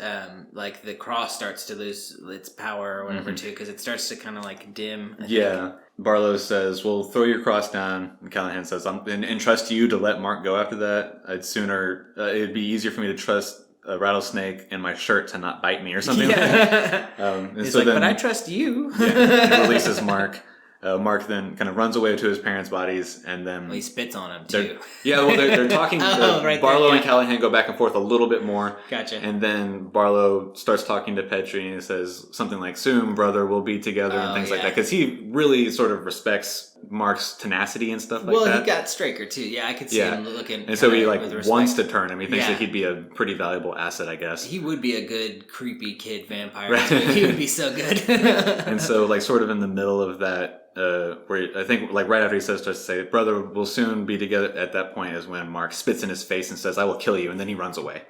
S2: like the cross starts to lose its power or whatever too, because it starts to kind of like dim. I think.
S1: Barlow says, well, throw your cross down. And Callahan says, I'm and trust you to let Mark go after that. I'd sooner, it'd be easier for me to trust a rattlesnake in my shirt to not bite me or something like that.
S2: He's like, but I trust you.
S1: He releases Mark. Mark then kind of runs away to his parents' bodies, and then
S2: he spits on him too.
S1: They're talking. Barlow and Callahan go back and forth a little bit more.
S2: Gotcha.
S1: And then Barlow starts talking to Petrie, and he says something like, "Soon, brother, we'll be together," and things like that, because he really sort of respects Mark's tenacity and stuff like that.
S2: Well, he got Straker too. Yeah, I could see him looking.
S1: And so he wants to turn him. He thinks that he'd be a pretty valuable asset, I guess.
S2: He would be a good creepy kid vampire. He would be so good.
S1: And so sort of in the middle of that. Where I think right after he starts to say, brother, we'll soon be together, at that point is when Mark spits in his face and says, I will kill you, and then he runs away.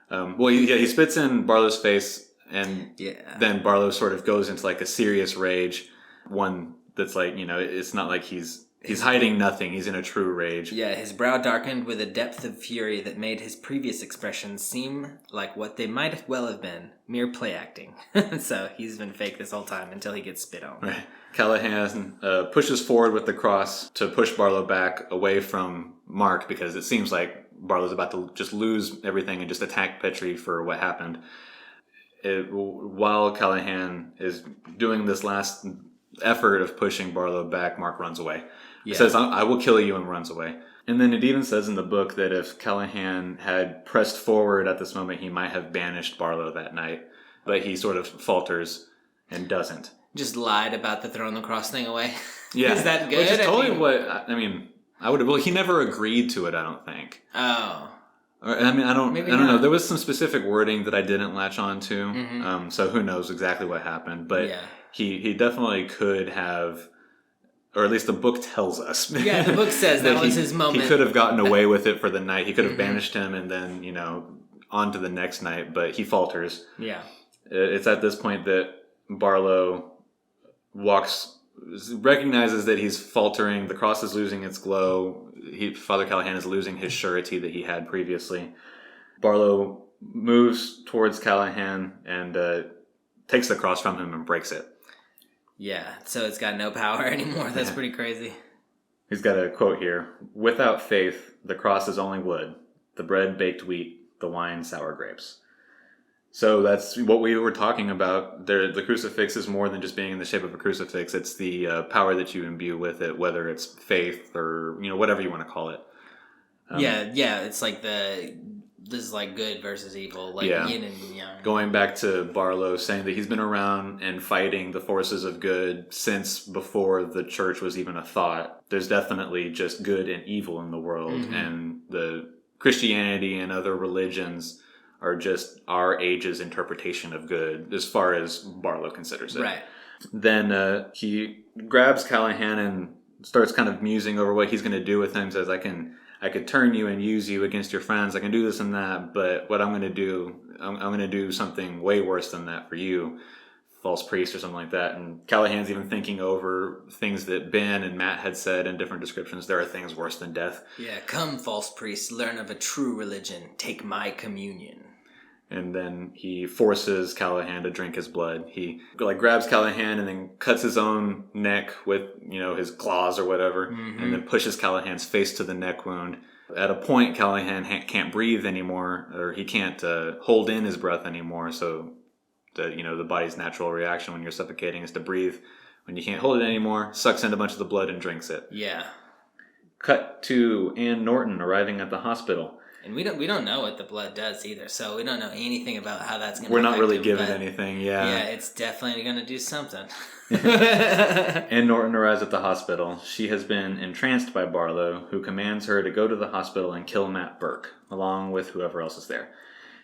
S1: He spits in Barlow's face, and then Barlow sort of goes into a serious rage, one that's it's not like he's hiding nothing. He's in a true rage.
S2: Yeah, his brow darkened with a depth of fury that made his previous expressions seem like what they might well have been, mere play acting. So he's been fake this whole time until he gets spit on.
S1: Right. Callahan pushes forward with the cross to push Barlow back away from Mark, because it seems like Barlow's about to just lose everything and just attack Petrie for what happened. While Callahan is doing this last effort of pushing Barlow back, Mark runs away. He says, I will kill you, and runs away. And then it even says in the book that if Callahan had pressed forward at this moment, he might have banished Barlow that night. But he sort of falters and doesn't.
S2: Just lied about the throwing the cross thing away.
S1: Yeah.
S2: Is that good?
S1: Which is totally I would have. Well, he never agreed to it, I don't think.
S2: Oh.
S1: I don't know. There was some specific wording that I didn't latch on to. Mm-hmm. So who knows exactly what happened. But he definitely could have, or at least the book tells us.
S2: Yeah, the book says that was his moment.
S1: He could have gotten away with it for the night. He could have banished him and then, on to the next night. But he falters.
S2: Yeah.
S1: It's at this point that Barlow recognizes that he's faltering. The cross is losing its glow. Father Callahan is losing his surety that he had previously. Barlow moves towards Callahan and takes the cross from him and breaks it.
S2: Yeah, so it's got no power anymore. That's pretty crazy.
S1: He's got a quote here. Without faith, the cross is only wood, the bread baked wheat, the wine sour grapes. So that's what we were talking about. The crucifix is more than just being in the shape of a crucifix. It's the power that you imbue with it, whether it's faith or whatever you want to call it.
S2: It's like this is like good versus evil, yin and yang.
S1: Going back to Barlow saying that he's been around and fighting the forces of good since before the church was even a thought. There's definitely just good and evil in the world, and the Christianity and other religions are just our age's interpretation of good, as far as Barlow considers it.
S2: Right.
S1: Then he grabs Callahan and starts kind of musing over what he's going to do with him. Says, I could turn you and use you against your friends. I can do this and that, but what I'm going to do, I'm going to do something way worse than that for you, false priest or something like that. And Callahan's even thinking over things that Ben and Matt had said in different descriptions. There are things worse than death.
S2: Yeah, come, false priest, learn of a true religion. Take my communion.
S1: And then he forces Callahan to drink his blood. He grabs Callahan and then cuts his own neck with, his claws or whatever, and then pushes Callahan's face to the neck wound. At a point, Callahan can't breathe anymore, or he can't hold in his breath anymore. So, the body's natural reaction when you're suffocating is to breathe. When you can't hold it anymore, sucks in a bunch of the blood and drinks it.
S2: Yeah.
S1: Cut to Ann Norton arriving at the hospital.
S2: And we don't know what the blood does either, so we don't know anything about how that's going to.
S1: We're not really given anything. Yeah,
S2: it's definitely going to do something.
S1: Ann Norton arrives at the hospital. She has been entranced by Barlow, who commands her to go to the hospital and kill Matt Burke, along with whoever else is there.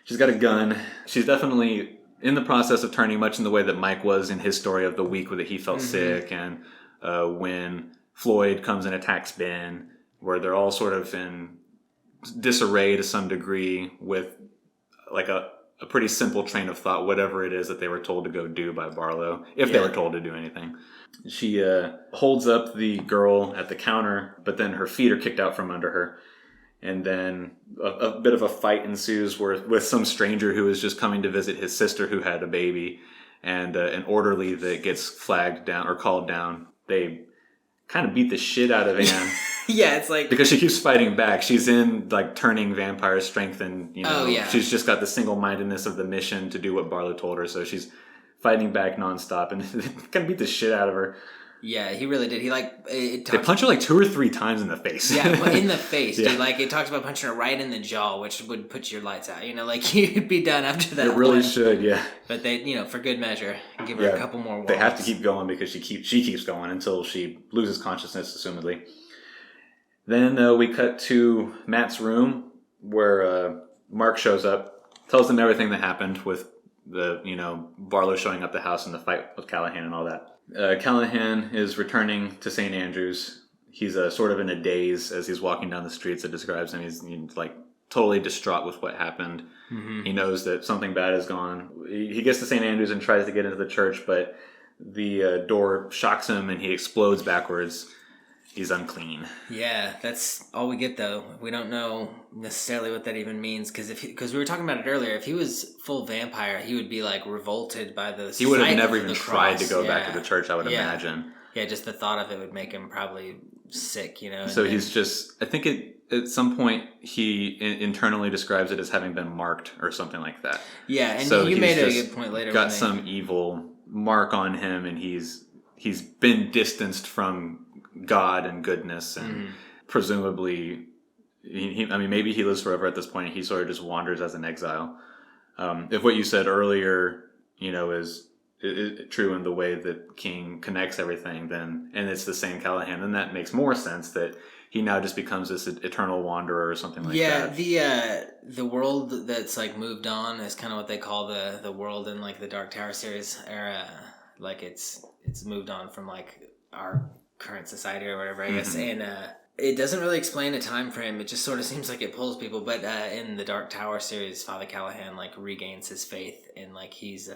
S1: She's got a gun. She's definitely in the process of turning, much in the way that Mike was in his story of the week that he felt sick, and when Floyd comes and attacks Ben, where they're all sort of in disarray to some degree with like a pretty simple train of thought, whatever it is that they were told to go do by Barlow, if they were told to do anything. She holds up the girl at the counter, but then her feet are kicked out from under her. And then a bit of a fight ensues with some stranger who is just coming to visit his sister who had a baby, and an orderly that gets flagged down or called down. They kind of beat the shit out of Anne.
S2: Yeah, it's like...
S1: Because she keeps fighting back. She's in, like, turning vampire strength and, she's just got the single-mindedness of the mission to do what Barlow told her. So she's fighting back nonstop and kind of beat the shit out of her.
S2: Yeah, he really did. He
S1: they punch her like 2 or 3 times in the face.
S2: Yeah, in the face, dude. Like, it talks about punching her right in the jaw, which would put your lights out. Like, you'd be done after that.
S1: It really should, yeah.
S2: But they, for good measure, give her a couple more walks.
S1: They have to keep going because she keeps going until she loses consciousness, assumedly. Then we cut to Matt's room where Mark shows up, tells them everything that happened with the, Barlow showing up the house and the fight with Callahan and all that. Callahan is returning to St. Andrews. He's sort of in a daze as he's walking down the streets. It describes him. He's like totally distraught with what happened. Mm-hmm. He knows that something bad has gone. He gets to St. Andrews and tries to get into the church, but the door shocks him and he explodes backwards. He's unclean. Yeah,
S2: that's all we get, though. We don't know necessarily what that even means, because we were talking about it earlier. If he was full vampire, he would be like revolted by the
S1: He would have never even tried to go back to the church, I would imagine.
S2: Yeah, just the thought of it would make him probably sick,
S1: So he's just, I think at some point he internally describes it as having been marked or something like that.
S2: Yeah, and so you made a good point later.
S1: Got some evil mark on him, and he's been distanced from God and goodness, and presumably, maybe he lives forever at this point. He sort of just wanders as an exile. If what you said earlier, is true in the way that King connects everything, and it's the same Callahan, then that makes more sense that he now just becomes this eternal wanderer or something like that.
S2: Yeah, the world that's like moved on is kind of what they call the world in like the Dark Tower series era. Like it's moved on from like our current society or whatever, I guess. And it doesn't really explain a time frame. It just sort of seems like it pulls people. But in the Dark Tower series, Father Callahan like regains his faith, and like he's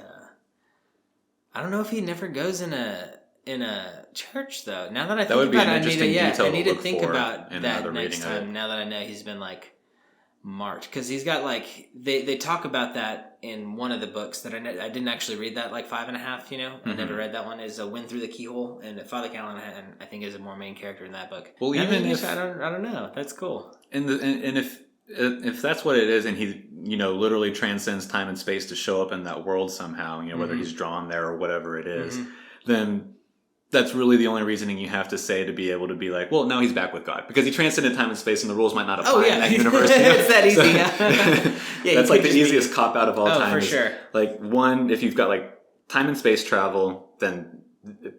S2: I don't know if he never goes in a church though. Now that I think about it, I need to think about that next time. Now that I know he's been like marked, because he's got like they talk about that in one of the books that I didn't actually read that, like 5.5. I never read that one. Is a Wind Through the Keyhole, and Father Callahan I think is a more main character in that book.
S1: Well, even if
S2: I don't know, that's cool.
S1: And if that's what it is, and he literally transcends time and space to show up in that world somehow, whether he's drawn there or whatever it is, then that's really the only reasoning you have to say to be able to be like, well, now he's back with God. Because he transcended time and space and the rules might not apply in that universe.
S2: It's that easy.
S1: That's like the easiest cop-out of all time.
S2: Oh, for sure.
S1: Like, one, if you've got like time and space travel, then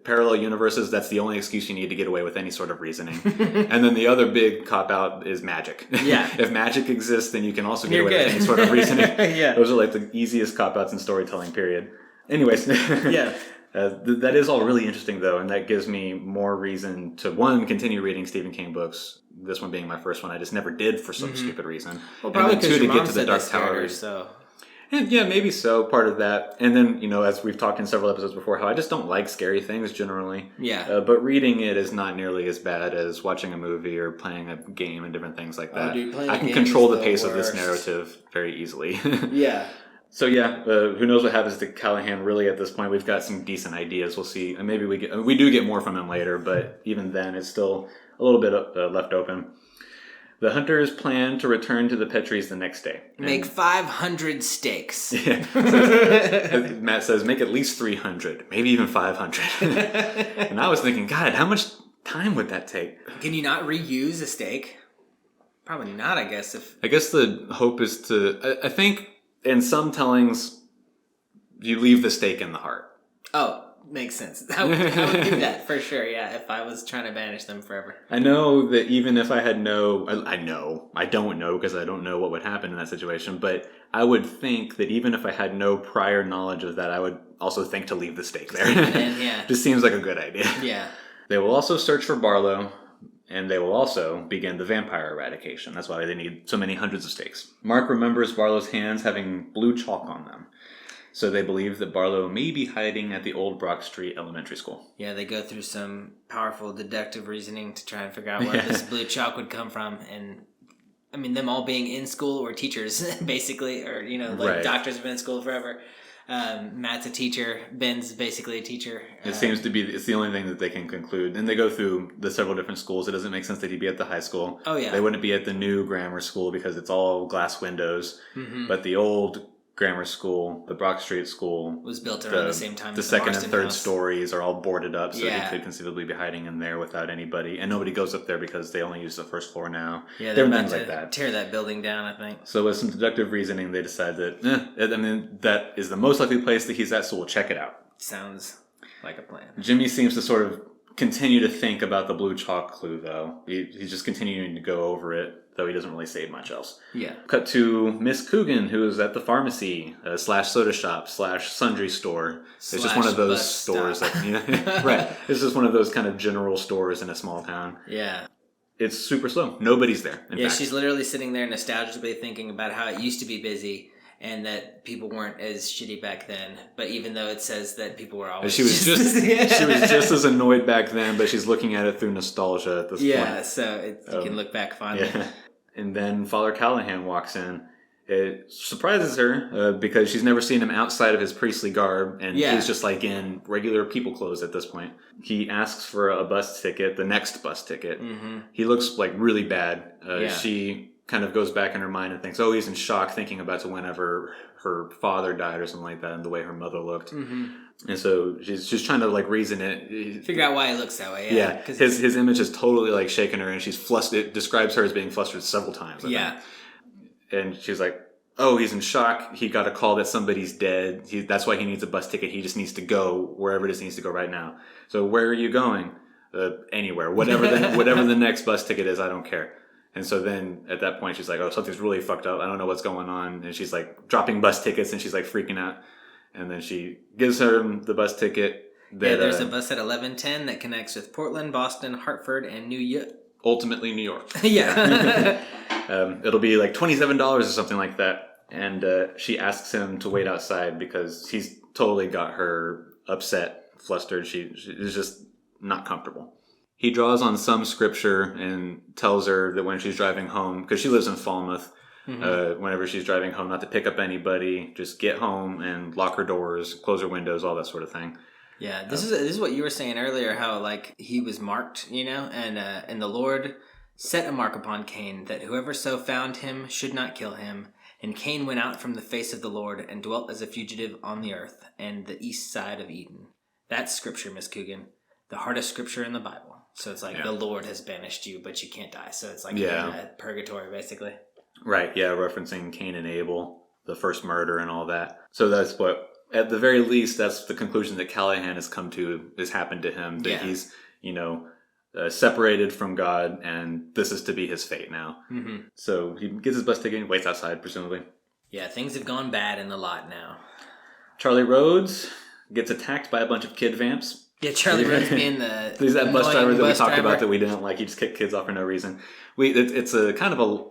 S1: parallel universes, that's the only excuse you need to get away with any sort of reasoning. And then the other big cop-out is magic. Yeah. If magic exists, then you can also get away with any sort of reasoning. Those are like the easiest cop-outs in storytelling, period. Anyways. That is all really interesting, though, and that gives me more reason to, one, continue reading Stephen King books. This one being my first one, I just never did for some stupid reason.
S2: Well, probably because your mom
S1: to the
S2: Dark Tower. So.
S1: And yeah, maybe so, part of that. And then, as we've talked in several episodes before, how I just don't like scary things generally.
S2: Yeah.
S1: But reading it is not nearly as bad as watching a movie or playing a game and different things like that.
S2: Dude,
S1: I can control the pace of this narrative very easily.
S2: Yeah.
S1: So who knows what happens to Callahan really at this point. We've got some decent ideas. We'll see. And maybe we do get more from him later, but even then it's still a little bit left open. The hunters plan to return to the Petries the next day.
S2: Make 500 steaks.
S1: Yeah. Matt says, make at least 300, maybe even 500. And I was thinking, God, how much time would that take?
S2: Can you not reuse a steak? Probably not, I guess.
S1: I guess the hope is to... I think... In some tellings, you leave the steak in the heart.
S2: Oh, makes sense. I would do that for sure, yeah, if I was trying to banish them forever.
S1: I know that even if I had I don't know because I don't know what would happen in that situation, but I would think that even if I had no prior knowledge of that, I would also think to leave the steak there.
S2: Yeah.
S1: Just seems like a good idea.
S2: Yeah.
S1: They will also search for Barlow, And they will also begin the vampire eradication. That's why they need so many hundreds of stakes. Mark remembers Barlow's hands having blue chalk on them. So they believe that Barlow may be hiding at the old Brock Street Elementary School.
S2: Yeah, they go through some powerful deductive reasoning to try and figure out where this blue chalk would come from. And, I mean, them all being in school or teachers, basically. Or, doctors have been in school forever. Matt's a teacher. Ben's basically a teacher.
S1: It seems to be, it's the only thing that they can conclude. And they go through the several different schools. It doesn't make sense that he'd be at the high school.
S2: Oh, yeah.
S1: They wouldn't be at the new grammar school because it's all glass windows.
S2: Mm-hmm.
S1: But the old grammar school, the Brock Street school,
S2: was built around the same time.
S1: The
S2: as
S1: second
S2: Marston
S1: and third
S2: house.
S1: stories are all boarded up, so
S2: Yeah.
S1: he could conceivably be hiding in there without anybody. And nobody goes up there because they only use the first floor now.
S2: Yeah, they're about
S1: things
S2: to
S1: like that.
S2: tear that building down, I think.
S1: So with some deductive reasoning, they decide that that is the most likely place that he's at, so we'll check it out.
S2: Sounds like a plan.
S1: Jimmy seems to sort of continue to think about the blue chalk clue, though. He's just continuing to go over it, though he doesn't really say much else.
S2: Yeah.
S1: Cut to Miss Coogan, who is at the pharmacy / soda shop / sundry store. It's just one of those
S2: bus
S1: stores.
S2: stop.
S1: Right. It's just one of those kind of general stores in a small town.
S2: Yeah.
S1: It's super slow. Nobody's there. In fact.
S2: She's literally sitting there nostalgically thinking about how it used to be busy and that people weren't as shitty back then. But even though it says that people were always
S1: She was just as annoyed back then, but she's looking at it through nostalgia at this point.
S2: Yeah, so you can look back fondly.
S1: Yeah. And then Father Callahan walks in. It surprises her because she's never seen him outside of his priestly garb, and he's just like in regular people clothes at this point. He asks for a bus ticket, the next bus ticket.
S2: Mm-hmm.
S1: He looks like really bad.
S2: Yeah.
S1: She kind of goes back in her mind and thinks, oh, he's in shock thinking about to whenever her father died or something like that, and the way her mother looked.
S2: Mm-hmm.
S1: And so she's trying to like reason it,
S2: figure out why it looks that way.
S1: Yeah, his image is totally like shaking her, and she's flustered. It describes her as being flustered several times. I think. And she's like, "Oh, he's in shock. He got a call that somebody's dead. That's why he needs a bus ticket. He just needs to go wherever it is he needs to go right now. So where are you going? Anywhere. Whatever the next bus ticket is, I don't care." And so then at that point, she's like, "Oh, something's really fucked up. I don't know what's going on." And she's like dropping bus tickets, and she's like freaking out. And then she gives her the bus ticket.
S2: There's a bus at 11:10 that connects with Portland, Boston, Hartford, and New York.
S1: Ultimately, New York.
S2: Yeah.
S1: It'll be like $27 or something like that. And she asks him to wait outside because he's totally got her upset, flustered. She's just not comfortable. He draws on some scripture and tells her that when she's driving home, because she lives in Falmouth, whenever she's driving home, not to pick up anybody, just get home and lock her doors, close her windows, all that sort of thing.
S2: Yeah, this is what you were saying earlier, how like he was marked, and the Lord set a mark upon Cain, that whoever so found him should not kill him. And Cain went out from the face of the Lord and dwelt as a fugitive on the earth and the east side of Eden. That's scripture, Miss Coogan, the hardest scripture in the Bible. So it's like the Lord has banished you, but you can't die. So it's like purgatory, basically.
S1: Right, yeah, referencing Cain and Abel, the first murder and all that. So that's what, at the very least, that's the conclusion that Callahan has come to, has happened to him, that he's, separated from God, and this is to be his fate now. Mm-hmm. So he gets his bus ticket and waits outside, presumably.
S2: Yeah, things have gone bad in the lot now.
S1: Charlie Rhodes gets attacked by a bunch of kid vamps.
S2: Yeah, Charlie Rhodes being the
S1: He's that bus driver that we talked about that we didn't like. He just kicked kids off for no reason. It's a kind of a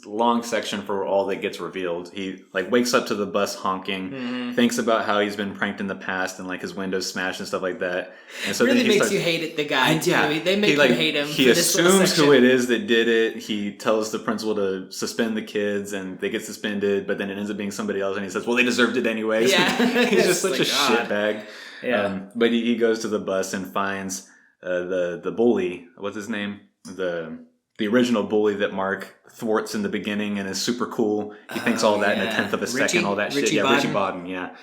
S1: long section for all that gets revealed. He like wakes up to the bus honking, thinks about how he's been pranked in the past and like his windows smashed and stuff like that. And so
S2: really
S1: then
S2: makes you hate it. The guy too.
S1: Yeah,
S2: they make you hate him.
S1: He assumes who it is that did it. He tells the principal to suspend the kids, and they get suspended. But then it ends up being somebody else, and he says, "Well, they deserved it anyways."
S2: Yeah,
S1: he's just such a shitbag.
S2: Yeah,
S1: but he goes to the bus and finds the bully. What's his name? The original bully that Mark thwarts in the beginning and is super cool. He thinks all that in a tenth of a second, all that shit. Yeah, Richie Bodden, yeah.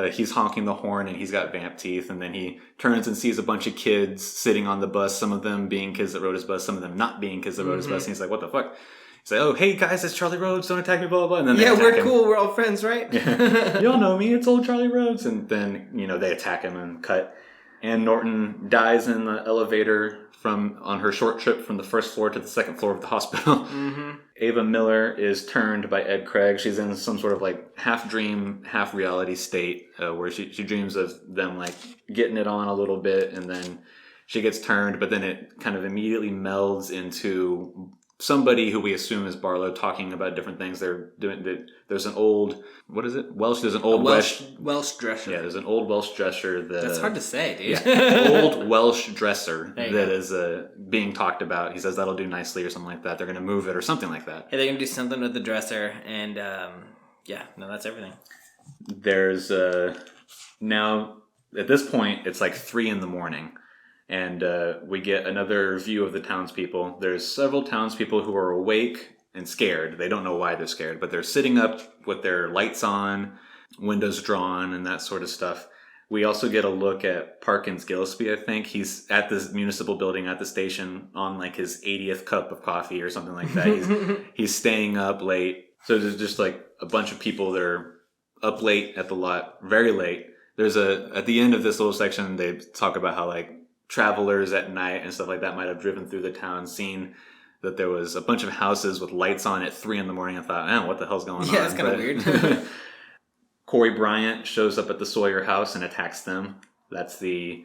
S1: He's honking the horn and he's got vamp teeth. And then he turns and sees a bunch of kids sitting on the bus, some of them being kids that rode his bus, some of them not being kids that rode his bus. And he's like, what the fuck? He's like, oh, hey guys, it's Charlie Rhodes. Don't attack me, blah, blah, blah. And then they attack him.
S2: We're cool. We're all friends, right?
S1: Yeah. You all know me. It's old Charlie Rhodes. And then, they attack him and cut. Ann Norton dies in the elevator on her short trip from the first floor to the second floor of the hospital. Mm-hmm. Ava Miller is turned by Ed Craig. She's in some sort of like half dream, half reality state where she dreams of them like getting it on a little bit, and then She gets turned, but then it kind of immediately melds into somebody who we assume is Barlow talking about different things. There's an old, what is it? Welsh. There's an old
S2: Welsh dresser.
S1: Yeah, there's an old Welsh dresser
S2: that's hard to say, dude.
S1: Yeah, old Welsh dresser that
S2: go.
S1: is being talked about. He says that'll do nicely or something like that. They're going to move it or something like that.
S2: Yeah, they're going to do something with the dresser, and that's everything.
S1: There's now at this point it's like 3 a.m. and we get another view of the townspeople. There's several townspeople who are awake and scared. They don't know why they're scared, but they're sitting up with their lights on, windows drawn, and that sort of stuff. We also get a look at Parkins Gillespie, I think. He's at this municipal building at the station on like his 80th cup of coffee or something like that. He's staying up late. So there's just like a bunch of people that are up late at the lot, very late. At the end of this little section, they talk about how like travelers at night and stuff like that might have driven through the town, seen that there was a bunch of houses with lights on at 3 a.m. and thought, what the hell's going on?
S2: Yeah, it's kind of weird.
S1: Corey Bryant shows up at the Sawyer house and attacks them. That's the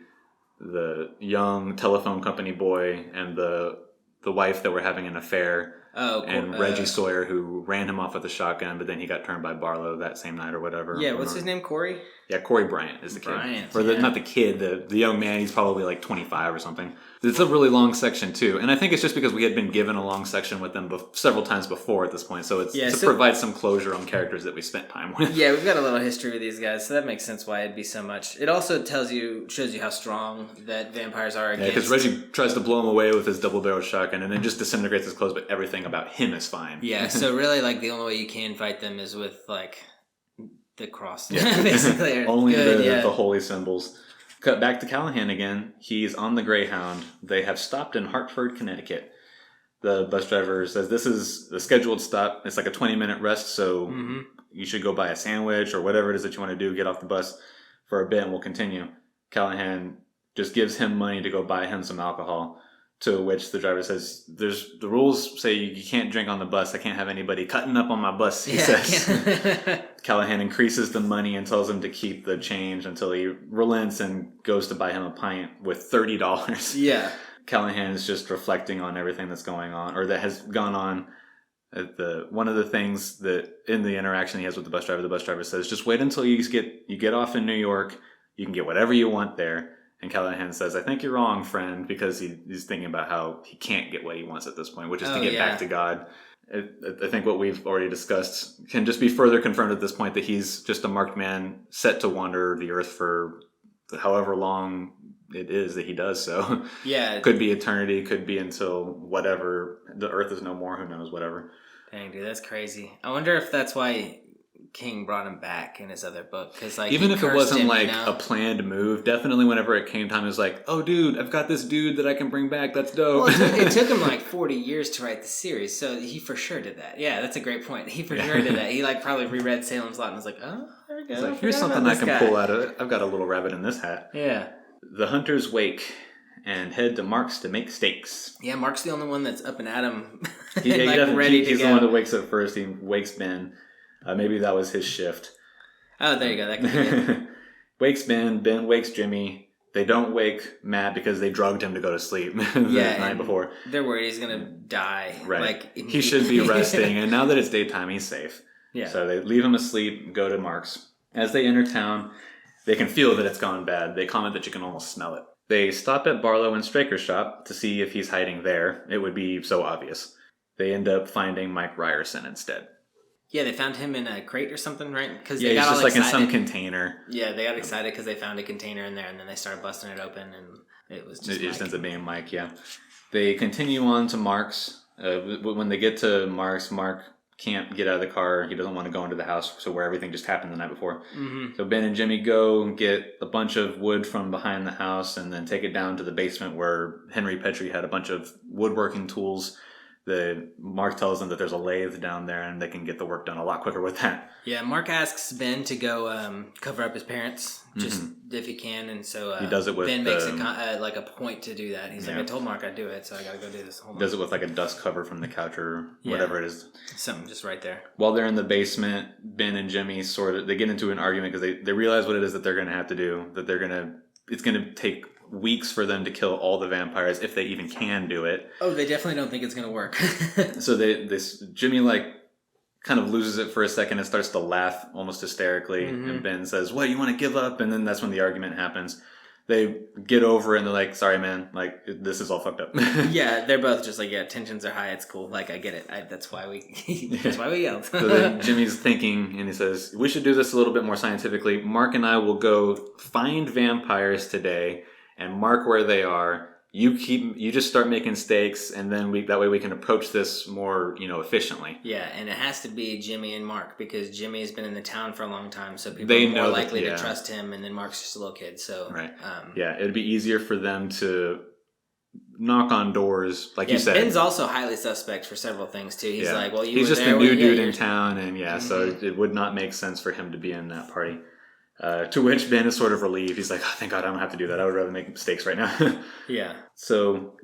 S1: young telephone company boy and the wife that were having an affair.
S2: Oh,
S1: and Reggie Sawyer, who ran him off with a shotgun, but then he got turned by Barlow that same night or whatever.
S2: Yeah, what's his name? Corey?
S1: Yeah, Corey Bryant is the kid.
S2: Bryant,
S1: or not the kid, the young man. He's probably like 25 or something. It's a really long section too, and I think it's just because we had been given a long section with them several times before at this point, so it's to provide some closure on characters that we spent time with.
S2: Yeah, we've got a little history with these guys, so that makes sense why it'd be so much. It also shows you how strong that vampires are against.
S1: Yeah, because Reggie tries to blow him away with his double-barreled shotgun, and then just disintegrates his clothes, but everything about him is fine.
S2: Yeah, so really, like, the only way you can fight them is with, like, the cross. Yeah. Basically.
S1: Only the holy symbols. Cut back to Callahan again. He's on the Greyhound. They have stopped in Hartford, Connecticut. The bus driver says this is a scheduled stop. It's like a 20-minute rest, so you should go buy a sandwich or whatever it is that you want to do. Get off the bus for a bit and we'll continue. Callahan just gives him money to go buy him some alcohol. To which the driver says, the rules say you can't drink on the bus. I can't have anybody cutting up on my bus, he says. Callahan increases the money and tells him to keep the change until he relents and goes to buy him a pint with $30.
S2: Yeah.
S1: Callahan is just reflecting on everything that's going on, or that has gone on. One of the things that in the interaction he has with the bus driver says, just wait until you get off in New York. You can get whatever you want there. And Callahan says, I think you're wrong, friend, because he's thinking about how he can't get what he wants at this point, which is to get back to God. I think what we've already discussed can just be further confirmed at this point that he's just a marked man set to wander the earth for however long it is that he does so.
S2: Yeah.
S1: Could be eternity, could be until whatever. The earth is no more, who knows, whatever.
S2: Dang, dude, that's crazy. I wonder if that's why King brought him back in his other book, because like
S1: even if it wasn't like a planned move, definitely whenever it came time, it was like, oh dude, I've got this dude that I can bring back. That's dope.
S2: Well, it took him like 40 years to write the series, so he for sure did that. Yeah, that's a great point. He for sure did that. He like probably reread Salem's Lot and was like, oh, there we go.
S1: It's like, here's something I can pull out of it. I've got a little rabbit in this hat.
S2: Yeah.
S1: The hunters wake and head to Mark's to make steaks.
S2: Yeah, Mark's the only one that's up and at him.
S1: Ready to go. He's the one that wakes up first. He wakes Ben. Maybe that was his shift.
S2: Oh, there you go. That could be it.
S1: Wakes Ben wakes Jimmy. They don't wake Matt because they drugged him to go to sleep the night before.
S2: They're worried he's going to die.
S1: Right.
S2: Like,
S1: he should be resting, and now that it's daytime, he's safe.
S2: Yeah.
S1: So they leave him asleep, go to Mark's. As they enter town, they can feel that it's gone bad. They comment that you can almost smell it. They stop at Barlow and Straker's shop to see if he's hiding there. It would be so obvious. They end up finding Mike Ryerson instead.
S2: Yeah, they found him in a crate or something, right?
S1: Because he's just like in some container.
S2: Yeah, they got excited because they found a container in there, and then they started busting it open, and it was just
S1: It just ends up being Mike, yeah. They continue on to Mark's. When they get to Mark's, Mark can't get out of the car. He doesn't want to go into the house, so where everything just happened the night before.
S2: Mm-hmm.
S1: So Ben and Jimmy go and get a bunch of wood from behind the house and then take it down to the basement where Henry Petrie had a bunch of woodworking tools. Mark tells them that there's a lathe down there and they can get the work done a lot quicker with that.
S2: Yeah, Mark asks Ben to go cover up his parents, just if he can, and so
S1: he does it with
S2: Ben makes a point to do that. He's like, I told Mark I'd do it, so I gotta go do this.
S1: Does it with like a dust cover from the couch or whatever it is.
S2: Something just right there. While
S1: they're in the basement, Ben and Jimmy they get into an argument because they realize what it is that they're going to have to do. It's going to take weeks for them to kill all the vampires if they even can do it.
S2: Oh, they definitely don't think it's gonna work.
S1: So Jimmy like kind of loses it for a second and starts to laugh almost hysterically. And Ben says, "What, you want to give up?" And then that's when the argument happens. They get over it and they're like, "Sorry, man. Like, this is all fucked up."
S2: Yeah, they're both just like, "Yeah, tensions are high. It's cool. Like, I get it. That's why we yelled."
S1: So then Jimmy's thinking and he says, "We should do this a little bit more scientifically. Mark and I will go find vampires today and mark where they are. You just start making stakes, and then that way we can approach this more, efficiently."
S2: Yeah, and it has to be Jimmy and Mark because Jimmy's been in the town for a long time, so people
S1: They
S2: are more
S1: know
S2: likely to trust him, and then Mark's just a little kid. So
S1: right, it'd be easier for them to knock on doors, like you said.
S2: Ben's also highly suspect for several things too. He's like, "Well,
S1: he's just a new dude in town, and so it would not make sense for him to be in that party." To which Ben is sort of relieved. He's like, "Oh, thank God I don't have to do that. I would rather make mistakes right now."
S2: Yeah.
S1: So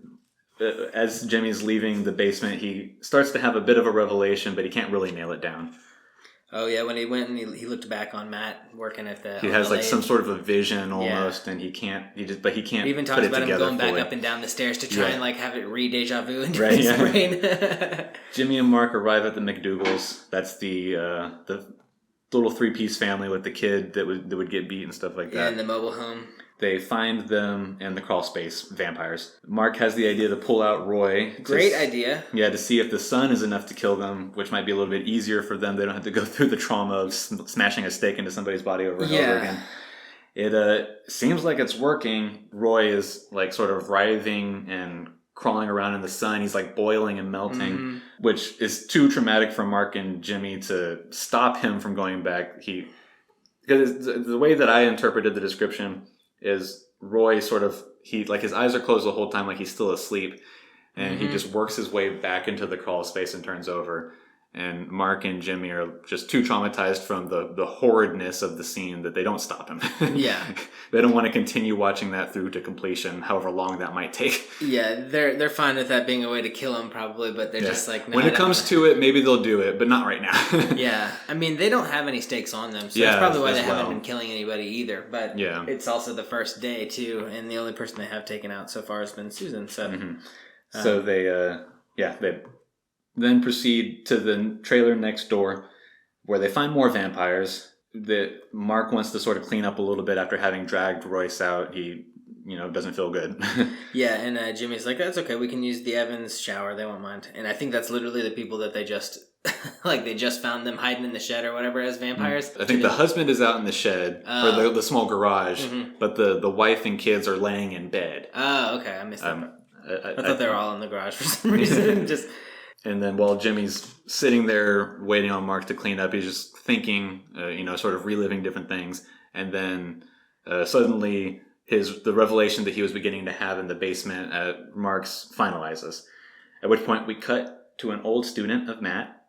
S1: as Jimmy's leaving the basement, he starts to have a bit of a revelation, but he can't really nail it down.
S2: Oh, yeah. When he went and he looked back on Matt working at the...
S1: He has like some sort of a vision almost, and he can't
S2: He even talks about him going back up and down the stairs to try and like have it re-deja vu into his brain.
S1: Jimmy and Mark arrive at the McDougal's. That's the little 3-piece family with the kid that would get beat and stuff like that.
S2: Yeah, in the mobile home.
S1: They find them in the crawl space, vampires. Mark has the idea to pull out Roy.
S2: Great idea.
S1: Yeah, to see if the sun is enough to kill them, which might be a little bit easier for them. They don't have to go through the trauma of smashing a stake into somebody's body over and over again. It seems like it's working. Roy is like sort of writhing and crawling around in the sun. He's like boiling and melting, which is too traumatic for Mark and Jimmy to stop him from going back. Because the way that I interpreted the description is Roy sort of, his eyes are closed the whole time, like he's still asleep, and he just works his way back into the crawl space and turns over. And Mark and Jimmy are just too traumatized from the horridness of the scene that they don't stop him.
S2: Yeah.
S1: They don't want to continue watching that through to completion, however long that might take.
S2: Yeah, they're fine with that being a way to kill him probably, but they're just like...
S1: When it comes to it, maybe they'll do it, but not right now.
S2: Yeah. I mean, they don't have any stakes on them, so that's probably why they haven't been killing anybody either. But it's also the first day, too, and the only person they have taken out so far has been Susan. So,
S1: so they then proceed to the trailer next door where they find more vampires that Mark wants to sort of clean up a little bit after having dragged Royce out. He, doesn't feel good.
S2: Yeah, and Jimmy's like, "That's okay. We can use the Evans shower. They won't mind." And I think that's literally the people that they just, they just found them hiding in the shed or whatever as vampires.
S1: I think the husband is out in the shed, or the small garage, but the wife and kids are laying in bed.
S2: Oh, okay. I missed that. I thought they were all in the garage for some reason.
S1: And then while Jimmy's sitting there waiting on Mark to clean up, he's just thinking, sort of reliving different things. And then suddenly the revelation that he was beginning to have in the basement at Mark's finalizes. At which point we cut to an old student of Matt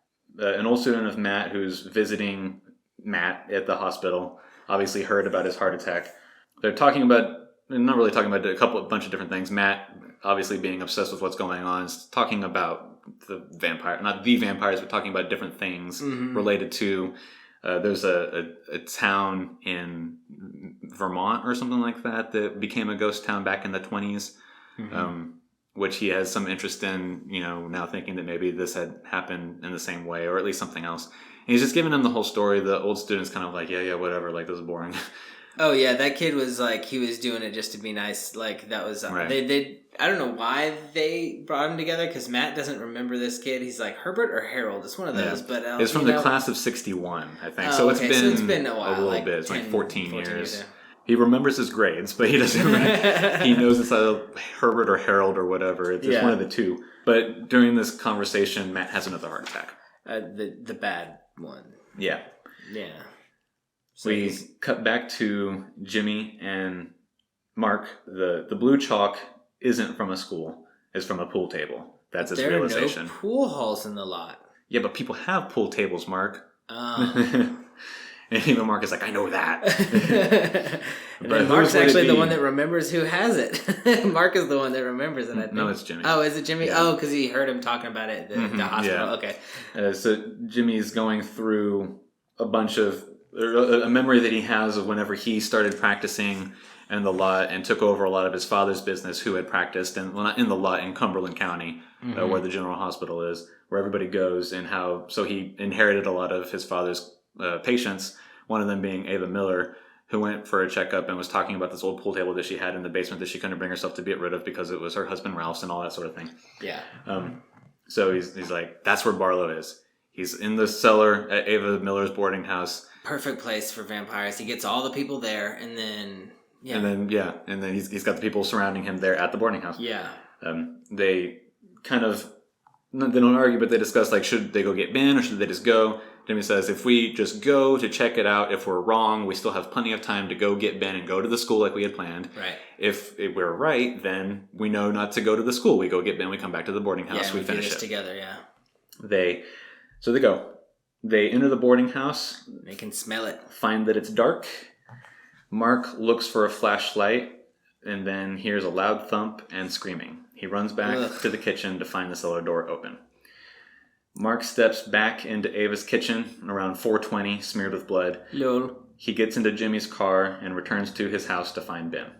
S1: who's visiting Matt at the hospital, obviously heard about his heart attack. They're talking about, not really talking about a bunch of different things. Matt, obviously being obsessed with what's going on, is talking about not the vampires, but talking about different things related to, there's a town in Vermont or something like that became a ghost town back in the 20s, which he has some interest in, now thinking that maybe this had happened in the same way, or at least something else. And he's just giving him the whole story. The old student's kind of like, yeah, whatever, like, this is boring.
S2: Oh yeah, that kid was like, he was doing it just to be nice. Like that was
S1: right.
S2: They I don't know why they brought him together, because Matt doesn't remember this kid. He's like Herbert or Harold. It's one of those. But
S1: it's from the class of '61, I think. So it's been
S2: a while,
S1: a little bit. It's like 14 years.
S2: Yeah.
S1: He remembers his grades, but he doesn't remember. He knows it's either Herbert or Harold or whatever. It's one of the two. But during this conversation, Matt has another heart attack.
S2: The bad one.
S1: Yeah.
S2: Yeah. So
S1: we cut back to Jimmy and Mark. The blue chalk isn't from a school. It's from a pool table. That's his realization.
S2: There are no pool halls in the lot.
S1: Yeah, but people have pool tables, Mark.
S2: Oh.
S1: And even Mark is like, I know that.
S2: And then Mark's actually the one that remembers who has it. Mark is the one that remembers it, I think.
S1: No, it's Jimmy.
S2: Oh, is it Jimmy?
S1: Yeah.
S2: Oh, because he heard him talking about it at the hospital.
S1: Yeah.
S2: Okay.
S1: So Jimmy's going through a bunch of a memory that he has of whenever he started practicing in the lot and took over a lot of his father's business, who had practiced not in the lot in Cumberland County, where the General Hospital is, where everybody goes, and so he inherited a lot of his father's patients. One of them being Ava Miller, who went for a checkup and was talking about this old pool table that she had in the basement that she couldn't bring herself to get rid of because it was her husband Ralph's and all that sort of thing.
S2: Yeah.
S1: So he's like, that's where Barlow is. He's in the cellar at Ava Miller's boarding house.
S2: Perfect place for vampires. He gets all the people there, and then
S1: and then he's got the people surrounding him there at the boarding house.
S2: Yeah.
S1: They kind of, they don't argue, but they discuss, like, should they go get Ben or should they just go? Jimmy says, if we just go to check it out, if we're wrong, we still have plenty of time to go get Ben and go to the school like we had planned.
S2: Right.
S1: If we're right, then we know not to go to the school. We go get Ben, we come back to the boarding house, we finish it
S2: together. Yeah.
S1: So they go. They enter the boarding house.
S2: They can smell it.
S1: Find that it's dark. Mark looks for a flashlight and then hears a loud thump and screaming. He runs back to the kitchen to find the cellar door open. Mark steps back into Ava's kitchen around 4:20, smeared with blood.
S2: Lol.
S1: He gets into Jimmy's car and returns to his house to find Ben.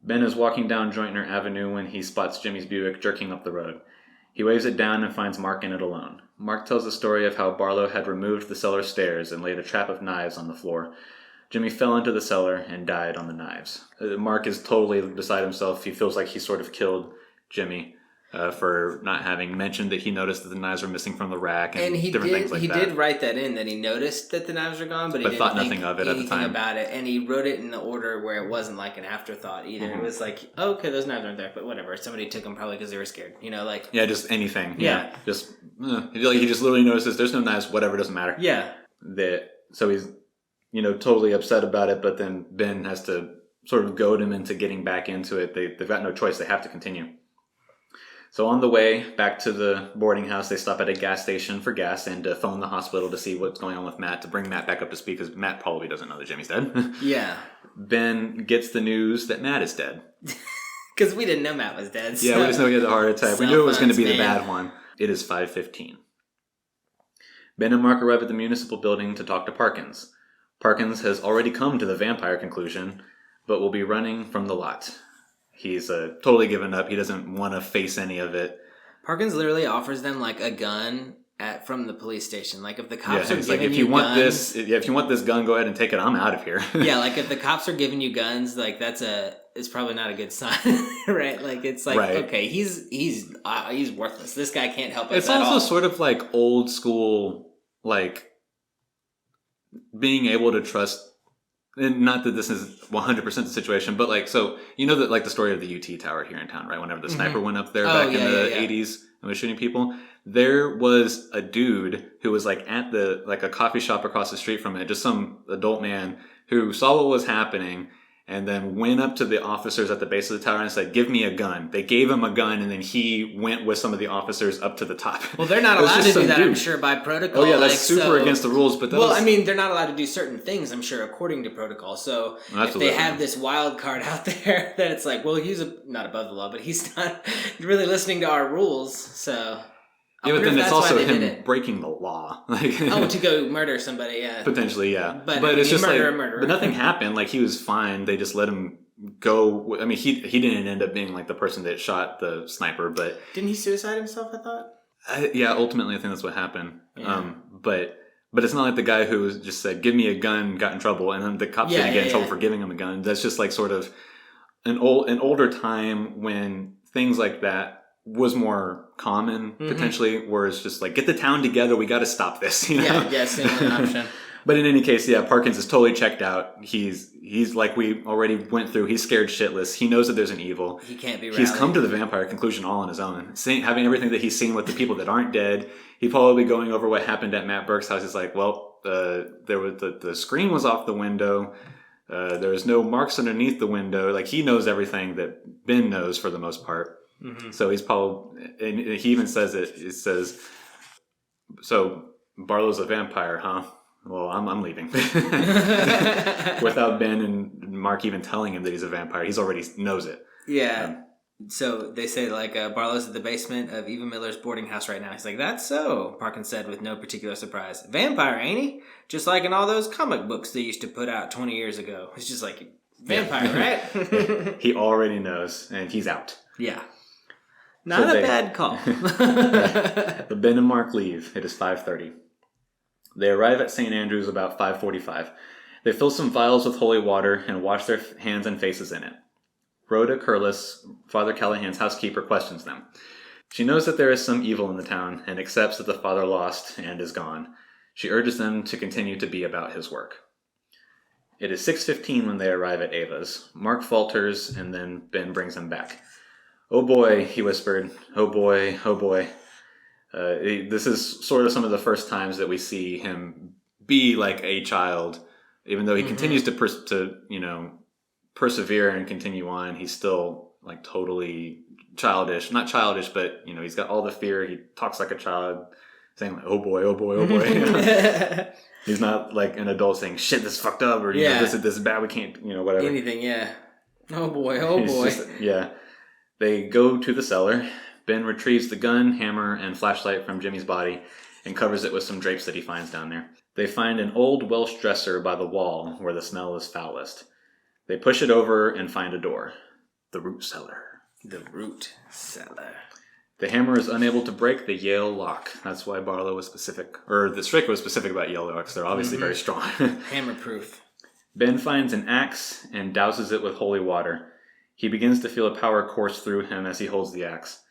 S1: Ben is walking down Jointner Avenue when he spots Jimmy's Buick jerking up the road. He waves it down and finds Mark in it alone. Mark tells the story of how Barlow had removed the cellar stairs and laid a trap of knives on the floor. Jimmy fell into the cellar and died on the knives. Mark is totally beside himself. He feels like he sort of killed Jimmy for not having mentioned that he noticed that the knives were missing from the rack and different things like that.
S2: He did write that in, that he noticed that the knives were gone, but he didn't
S1: thought
S2: think
S1: nothing of it at the time
S2: about it. And he wrote it in the order where it wasn't like an afterthought either. Mm-hmm. It was like, oh, okay, those knives aren't there, but whatever. Somebody took them probably because they were scared. Yeah,
S1: just anything. Yeah. Just he just literally notices there's no knives, whatever, doesn't matter.
S2: Yeah.
S1: So he's totally upset about it, but then Ben has to sort of goad him into getting back into it. They've got no choice. They have to continue. So on the way back to the boarding house, they stop at a gas station for gas and phone the hospital to see what's going on with Matt, to bring Matt back up to speed, because Matt probably doesn't know that Jimmy's dead.
S2: Yeah.
S1: Ben gets the news that Matt is dead.
S2: Because we didn't know Matt was dead.
S1: So. Yeah, we just know he had a heart attack. We knew it was going to be the bad one. It is 5:15. Ben and Mark arrive at the municipal building to talk to Parkins. Parkins has already come to the vampire conclusion, but will be running from the lot. He's totally given up. He doesn't want to face any of it.
S2: Parkins literally offers them like a gun from the police station. Like if the cops are giving
S1: like, if you want guns, if you want this gun, go ahead and take it. I'm out of here.
S2: Yeah, like if the cops are giving you guns, like it's probably not a good sign, right? Like it's like okay, he's worthless. This guy can't help us.
S1: It's also sort of like old school, like being able to trust. And not that this is 100% the situation, but like, so, that like the story of the UT Tower here in town, right? Whenever the sniper went up there back in the 80s and was shooting people, there was a dude who was like at a coffee shop across the street from it, just some adult man who saw what was happening and then went up to the officers at the base of the tower and said, "Give me a gun." They gave him a gun, and then he went with some of the officers up to the top.
S2: Well, they're not allowed to do that, I'm sure, by protocol.
S1: Oh, yeah, that's super against the rules. But
S2: they're not allowed to do certain things, I'm sure, according to protocol. So if they have this wild card out there, then it's like, well, he's not above the law, but he's not really listening to our rules, so...
S1: Yeah, but then it's also him breaking the law.
S2: To go murder somebody, yeah.
S1: Potentially, yeah. But it's just but nothing happened. Like, he was fine. They just let him go. I mean, he didn't end up being like the person that shot the sniper, but...
S2: Didn't he suicide himself, I thought?
S1: Yeah, ultimately I think that's what happened.
S2: Yeah.
S1: But it's not like the guy who just said, "Give me a gun," got in trouble, and then the cops didn't get in trouble for giving him a gun. That's just like sort of an older time when things like that was more common, potentially, where it's just like, get the town together, we got to stop this.
S2: Yeah, same option.
S1: But in any case, yeah, Parkins is totally checked out. He's like we already went through, he's scared shitless. He knows that there's an evil.
S2: He can't be rallied.
S1: He's come to the vampire conclusion all on his own. Having everything that he's seen with the people that aren't dead. He's probably going over what happened at Matt Burke's house. He's like, well, there was the screen was off the window. There was no marks underneath the window. Like, he knows everything that Ben knows for the most part. Mm-hmm. So he's probably, and he even says it. It says, "So Barlow's a vampire, huh? Well, I'm leaving." Without Ben and Mark even telling him that he's a vampire, he's already knows it.
S2: Yeah. So they say like Barlow's at the basement of Eva Miller's boarding house right now. He's like, "That's so," Parkin said with no particular surprise. "Vampire, ain't he? Just like in all those comic books they used to put out 20 years ago." It's just like, vampire, right?
S1: Yeah. He already knows, and he's out.
S2: Yeah. Not a bad call.
S1: But Ben and Mark leave. It is 5:30. They arrive at St. Andrews about 5:45. They fill some vials with holy water and wash their hands and faces in it. Rhoda Curlis, Father Callahan's housekeeper, questions them. She knows that there is some evil in the town and accepts that the father lost and is gone. She urges them to continue to be about his work. It is 6:15 when they arrive at Ava's. Mark falters, and then Ben brings him back. "Oh boy," he whispered. "Oh boy, oh boy." This is sort of some of the first times that we see him be like a child. Even though he continues to persevere and continue on, he's still like totally childish. Not childish, but he's got all the fear. He talks like a child, saying like, "Oh boy, oh boy, oh boy." He's not like an adult saying, "Shit, this is fucked up," or this is bad. We can't, whatever.
S2: Anything, yeah. Oh boy, oh boy.
S1: They go to the cellar. Ben retrieves the gun, hammer, and flashlight from Jimmy's body and covers it with some drapes that he finds down there. They find an old Welsh dresser by the wall where the smell is foulest. They push it over and find a door. The root cellar.
S2: The root cellar.
S1: The hammer is unable to break the Yale lock. That's why Barlow was specific, or the Strick was specific about Yale locks. They're obviously very strong.
S2: Hammer proof.
S1: Ben finds an axe and douses it with holy water. He begins to feel a power course through him as he holds the axe.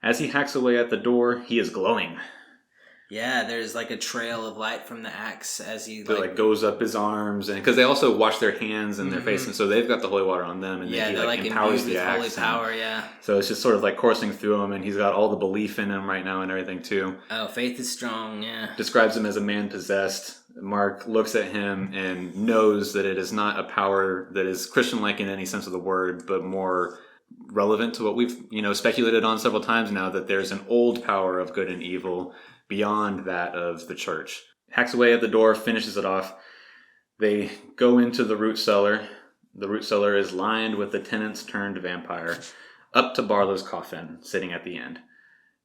S1: As he hacks away at the door, he is glowing.
S2: Yeah, there's like a trail of light from the axe as he
S1: like goes up his arms, and because they also wash their hands and their face, and so they've got the holy water on them, and then he like empowers the axe. Holy
S2: power, yeah.
S1: So it's just sort of like coursing through him, and he's got all the belief in him right now and everything too.
S2: Oh, faith is strong, yeah.
S1: Describes him as a man possessed. Mark looks at him and knows that it is not a power that is Christian-like in any sense of the word, but more relevant to what we've speculated on several times now, that there's an old power of good and evil beyond that of the church. Hacks away at the door, finishes it off. They go into the root cellar. The root cellar is lined with the tenants turned vampire, up to Barlow's coffin, sitting at the end.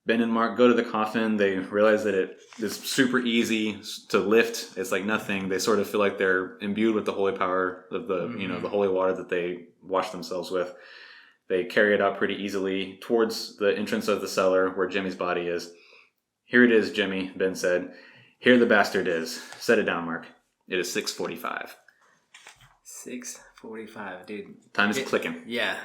S1: Ben and Mark go to the coffin. They realize that it is super easy to lift. It's like nothing. They sort of feel like they're imbued with the holy power of the, the holy water that they wash themselves with. They carry it out pretty easily towards the entrance of the cellar where Jimmy's body is. "Here it is, Jimmy," Ben said. "Here the bastard is. Set it down, Mark." It is 6:45.
S2: 6:45, dude.
S1: Time is clicking.
S2: Yeah.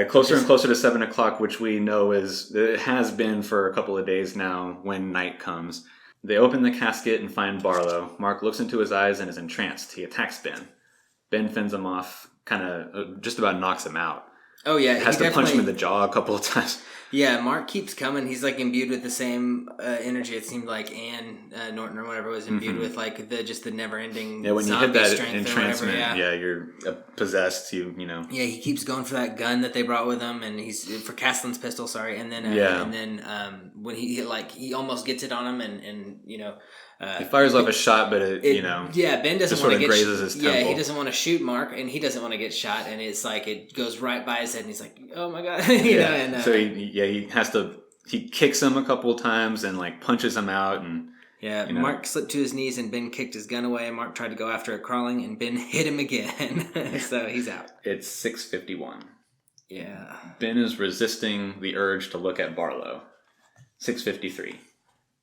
S1: Closer and closer to 7 o'clock, which we know it has been for a couple of days now when night comes. They open the casket and find Barlow. Mark looks into his eyes and is entranced. He attacks Ben. Ben fends him off, kind of just about knocks him out.
S2: Oh, yeah.
S1: Has to punch him in the jaw a couple of times.
S2: Yeah, Mark keeps coming. He's like imbued with the same energy. It seemed like Ann Norton or whatever was imbued with, like the never-ending.
S1: Yeah, when you hit that
S2: whatever,
S1: entrancement, you're possessed. Yeah,
S2: he keeps going for that gun that they brought with him, and he's for Castlin's pistol. Sorry, and then when he almost gets it on him, and
S1: he fires off a shot, but Ben
S2: doesn't
S1: want
S2: to
S1: grazes his temple.
S2: Yeah, he doesn't want to shoot Mark, and he doesn't want to get shot, and it's like it goes right by his head, and he's like, "Oh my god," And
S1: so he has to. He kicks him a couple of times and like punches him out, and
S2: Mark slipped to his knees, and Ben kicked his gun away. Mark tried to go after it crawling, and Ben hit him again. So he's out.
S1: It's 6:51.
S2: Yeah.
S1: Ben is resisting the urge to look at Barlow. 6:53.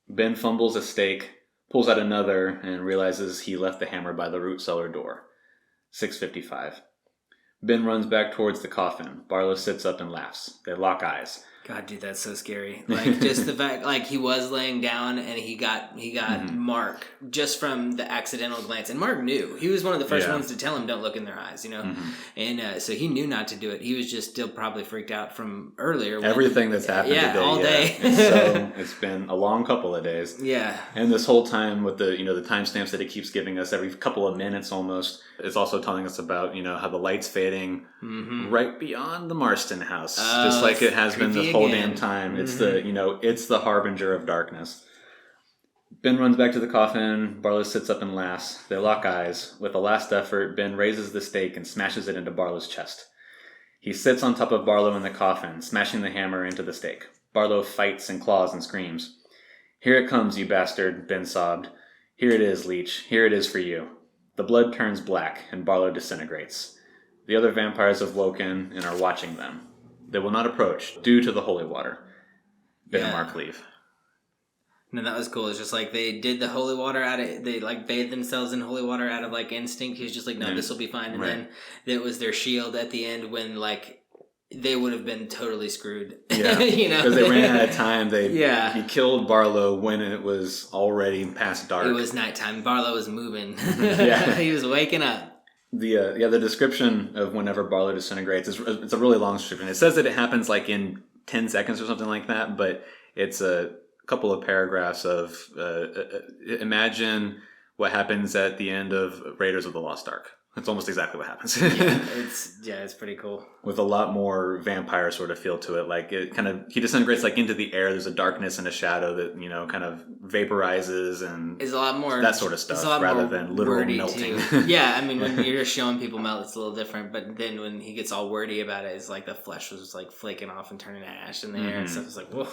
S1: Ben fumbles a stake, pulls out another, and realizes he left the hammer by the root cellar door. 6:55. Ben runs back towards the coffin. Barlow sits up and laughs. They lock eyes.
S2: God, dude, that's so scary. Like, just the fact, like, he was laying down and he got Mark just from the accidental glance. And Mark knew. He was one of the first ones to tell him, don't look in their eyes, And so he knew not to do it. He was just still probably freaked out from earlier.
S1: Everything that's happened today.
S2: All day.
S1: So it's been a long couple of days.
S2: Yeah.
S1: And this whole time with the, the timestamps that it keeps giving us every couple of minutes almost, it's also telling us about, how the light's fading right beyond the Marston house. Just like it has been this whole damn time. It's it's the harbinger of darkness. Ben runs back to the coffin. Barlow sits up and laughs. They lock eyes. With a last effort, Ben raises the stake and smashes it into Barlow's chest. He sits on top of Barlow in the coffin, smashing the hammer into the stake. Barlow fights and claws and screams. "Here it comes, you bastard," Ben sobbed. "Here it is, Leech. Here it is for you." The blood turns black, and Barlow disintegrates. The other vampires have woken and are watching them. They will not approach, due to the holy water. Ben and Mark leave.
S2: No, that was cool. It's just like they did the holy water out of, they like bathed themselves in holy water out of like instinct. He was just like, no, this will be fine. And then it was their shield at the end when like they would have been totally screwed.
S1: Yeah, because they ran out of time. He killed Barlow when it was already past dark.
S2: It was nighttime. Barlow was moving.
S1: Yeah,
S2: he was waking up.
S1: The description of whenever Barlow disintegrates it's a really long description. It says that it happens like in 10 seconds or something like that, but it's a couple of paragraphs of imagine what happens at the end of Raiders of the Lost Ark. That's almost exactly what happens.
S2: It's pretty cool.
S1: With a lot more vampire sort of feel to it. Like he disintegrates like into the air. There's a darkness and a shadow that, kind of vaporizes and
S2: is a lot more
S1: that sort of stuff rather than literal melting.
S2: Yeah, I mean, when you're just showing people melt, it's a little different. But then when he gets all wordy about it, it's like the flesh was just like flaking off and turning to ash in the air and stuff. It's like, whoa.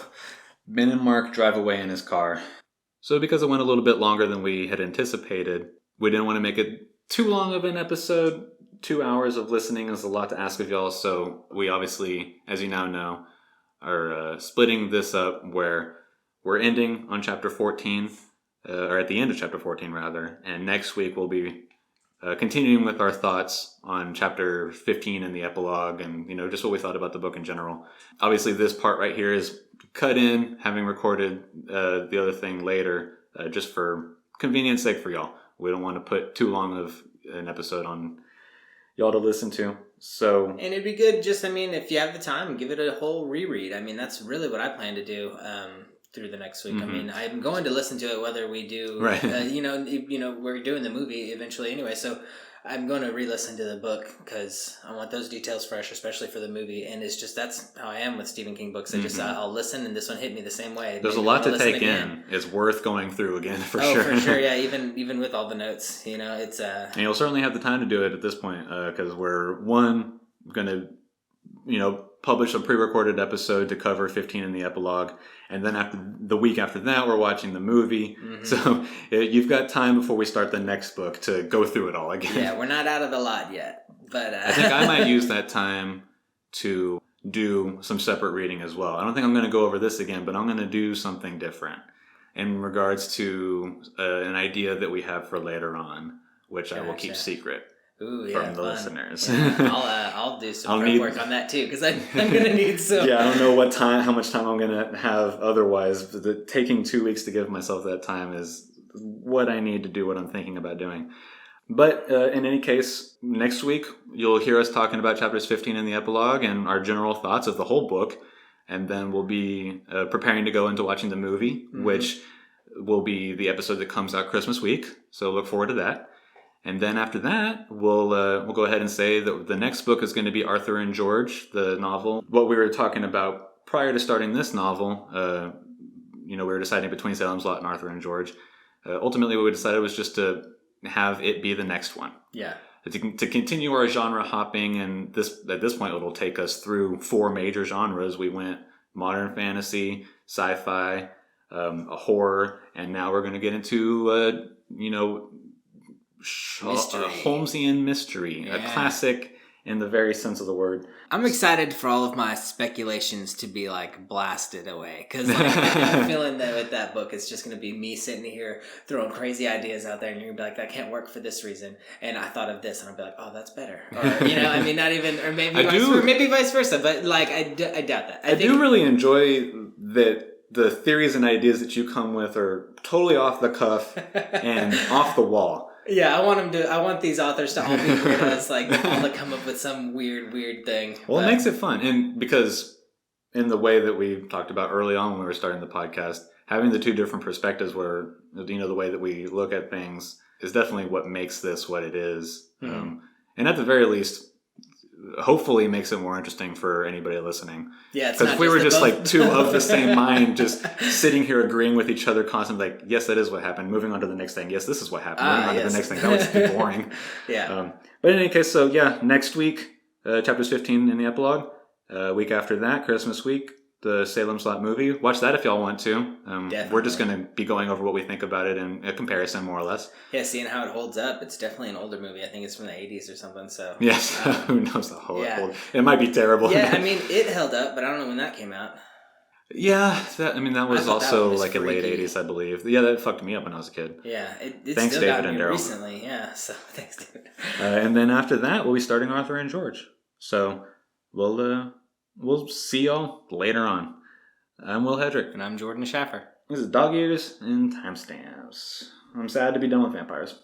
S1: Ben and Mark drive away in his car. So because it went a little bit longer than we had anticipated, we didn't want to make it too long of an episode. 2 hours of listening is a lot to ask of y'all, so we obviously, as you now know, are splitting this up where we're ending on chapter 14, or at the end of chapter 14 rather, and next week we'll be continuing with our thoughts on chapter 15 and the epilogue and, just what we thought about the book in general. Obviously this part right here is cut in, having recorded the other thing later, just for convenience sake for y'all. We don't want to put too long of an episode on y'all to listen to. So, and
S2: it'd be good just, if you have the time, give it a whole reread. That's really what I plan to do through the next week.
S1: Mm-hmm.
S2: I'm going to listen to it whether we do,
S1: right.
S2: We're doing the movie eventually anyway. So I'm going to re-listen to the book because I want those details fresh, especially for the movie. And it's just, that's how I am with Stephen King books. I'll listen, and this one hit me the same way.
S1: There's a lot to take in. It's worth going through again for sure.
S2: Oh, for sure. Yeah. Even with all the notes, it's
S1: and you'll certainly have the time to do it at this point because we're going to, publish a pre-recorded episode to cover 15 in the epilogue. And then after the week after that, we're watching the movie. Mm-hmm. So you've got time before we start the next book to go through it all again.
S2: Yeah, we're not out of the lot yet. But
S1: I think I might use that time to do some separate reading as well. I don't think I'm going to go over this again, but I'm going to do something different in regards to an idea that we have for later on, which I will keep secret.
S2: Ooh,
S1: from the listeners.
S2: Yeah, I'll do some prep work on that too because I'm gonna need some.
S1: Yeah, I don't know how much time I'm gonna have otherwise. But taking 2 weeks to give myself that time is what I need to do. What I'm thinking about doing. But in any case, next week you'll hear us talking about chapters 15 in the epilogue and our general thoughts of the whole book, and then we'll be preparing to go into watching the movie, which will be the episode that comes out Christmas week. So look forward to that. And then after that, we'll go ahead and say that the next book is going to be Arthur and George, the novel. What we were talking about prior to starting this novel, we were deciding between Salem's Lot and Arthur and George. Ultimately, what we decided was just to have it be the next one.
S2: Yeah.
S1: To continue our genre hopping, and at this point, it'll take us through 4 major genres. We went modern fantasy, sci-fi, a horror, and now we're going to get into
S2: mystery.
S1: Holmesian mystery, a classic in the very sense of the word.
S2: I'm excited for all of my speculations to be blasted away because I'm feeling that with that book it's just going to be me sitting here throwing crazy ideas out there and you're going to be like, that can't work for this reason, and I thought of this, and I'll be like, oh, that's better, or not even, or maybe vice versa, but I doubt that. I do
S1: really enjoy that the theories and ideas that you come with are totally off the cuff and off the wall.
S2: Yeah, I want these authors to all be weirdos, all to come up with some weird thing.
S1: Well, it makes it fun. And because in the way that we talked about early on when we were starting the podcast, having the 2 different perspectives where, the way that we look at things is definitely what makes this what it is. Mm-hmm. And at the very least, hopefully makes it more interesting for anybody listening.
S2: Yeah,
S1: because if we were just 2 of the same mind, just sitting here agreeing with each other constantly, yes, that is what happened. Moving on to the next thing. Yes, this is what happened. Moving on to the next thing. That would just be boring.
S2: Yeah.
S1: But in any case, so yeah, next week chapters 15 in the epilogue. Week after that, Christmas week, the Salems Lot movie. Watch that if y'all want to. We're just going to be going over what we think about it in a comparison, more or less.
S2: Yeah, seeing how it holds up. It's definitely an older movie. I think it's from the 80s or something. So
S1: yes, who knows the whole. Yeah. It might be terrible.
S2: Yeah, I mean, it held up, but I don't know when that came out.
S1: Yeah, that was also like in late 80s, I believe. Yeah, that fucked me up when I was a kid.
S2: Yeah, it
S1: thanks,
S2: still
S1: David
S2: got me
S1: and Daryl.
S2: Recently, yeah. So thanks, David.
S1: And then after that, we'll be starting Arthur and George. So we'll see y'all later on. I'm Will Hedrick.
S2: And I'm Jordan Schaffer.
S1: This is Dog Ears and Timestamps. I'm sad to be done with vampires.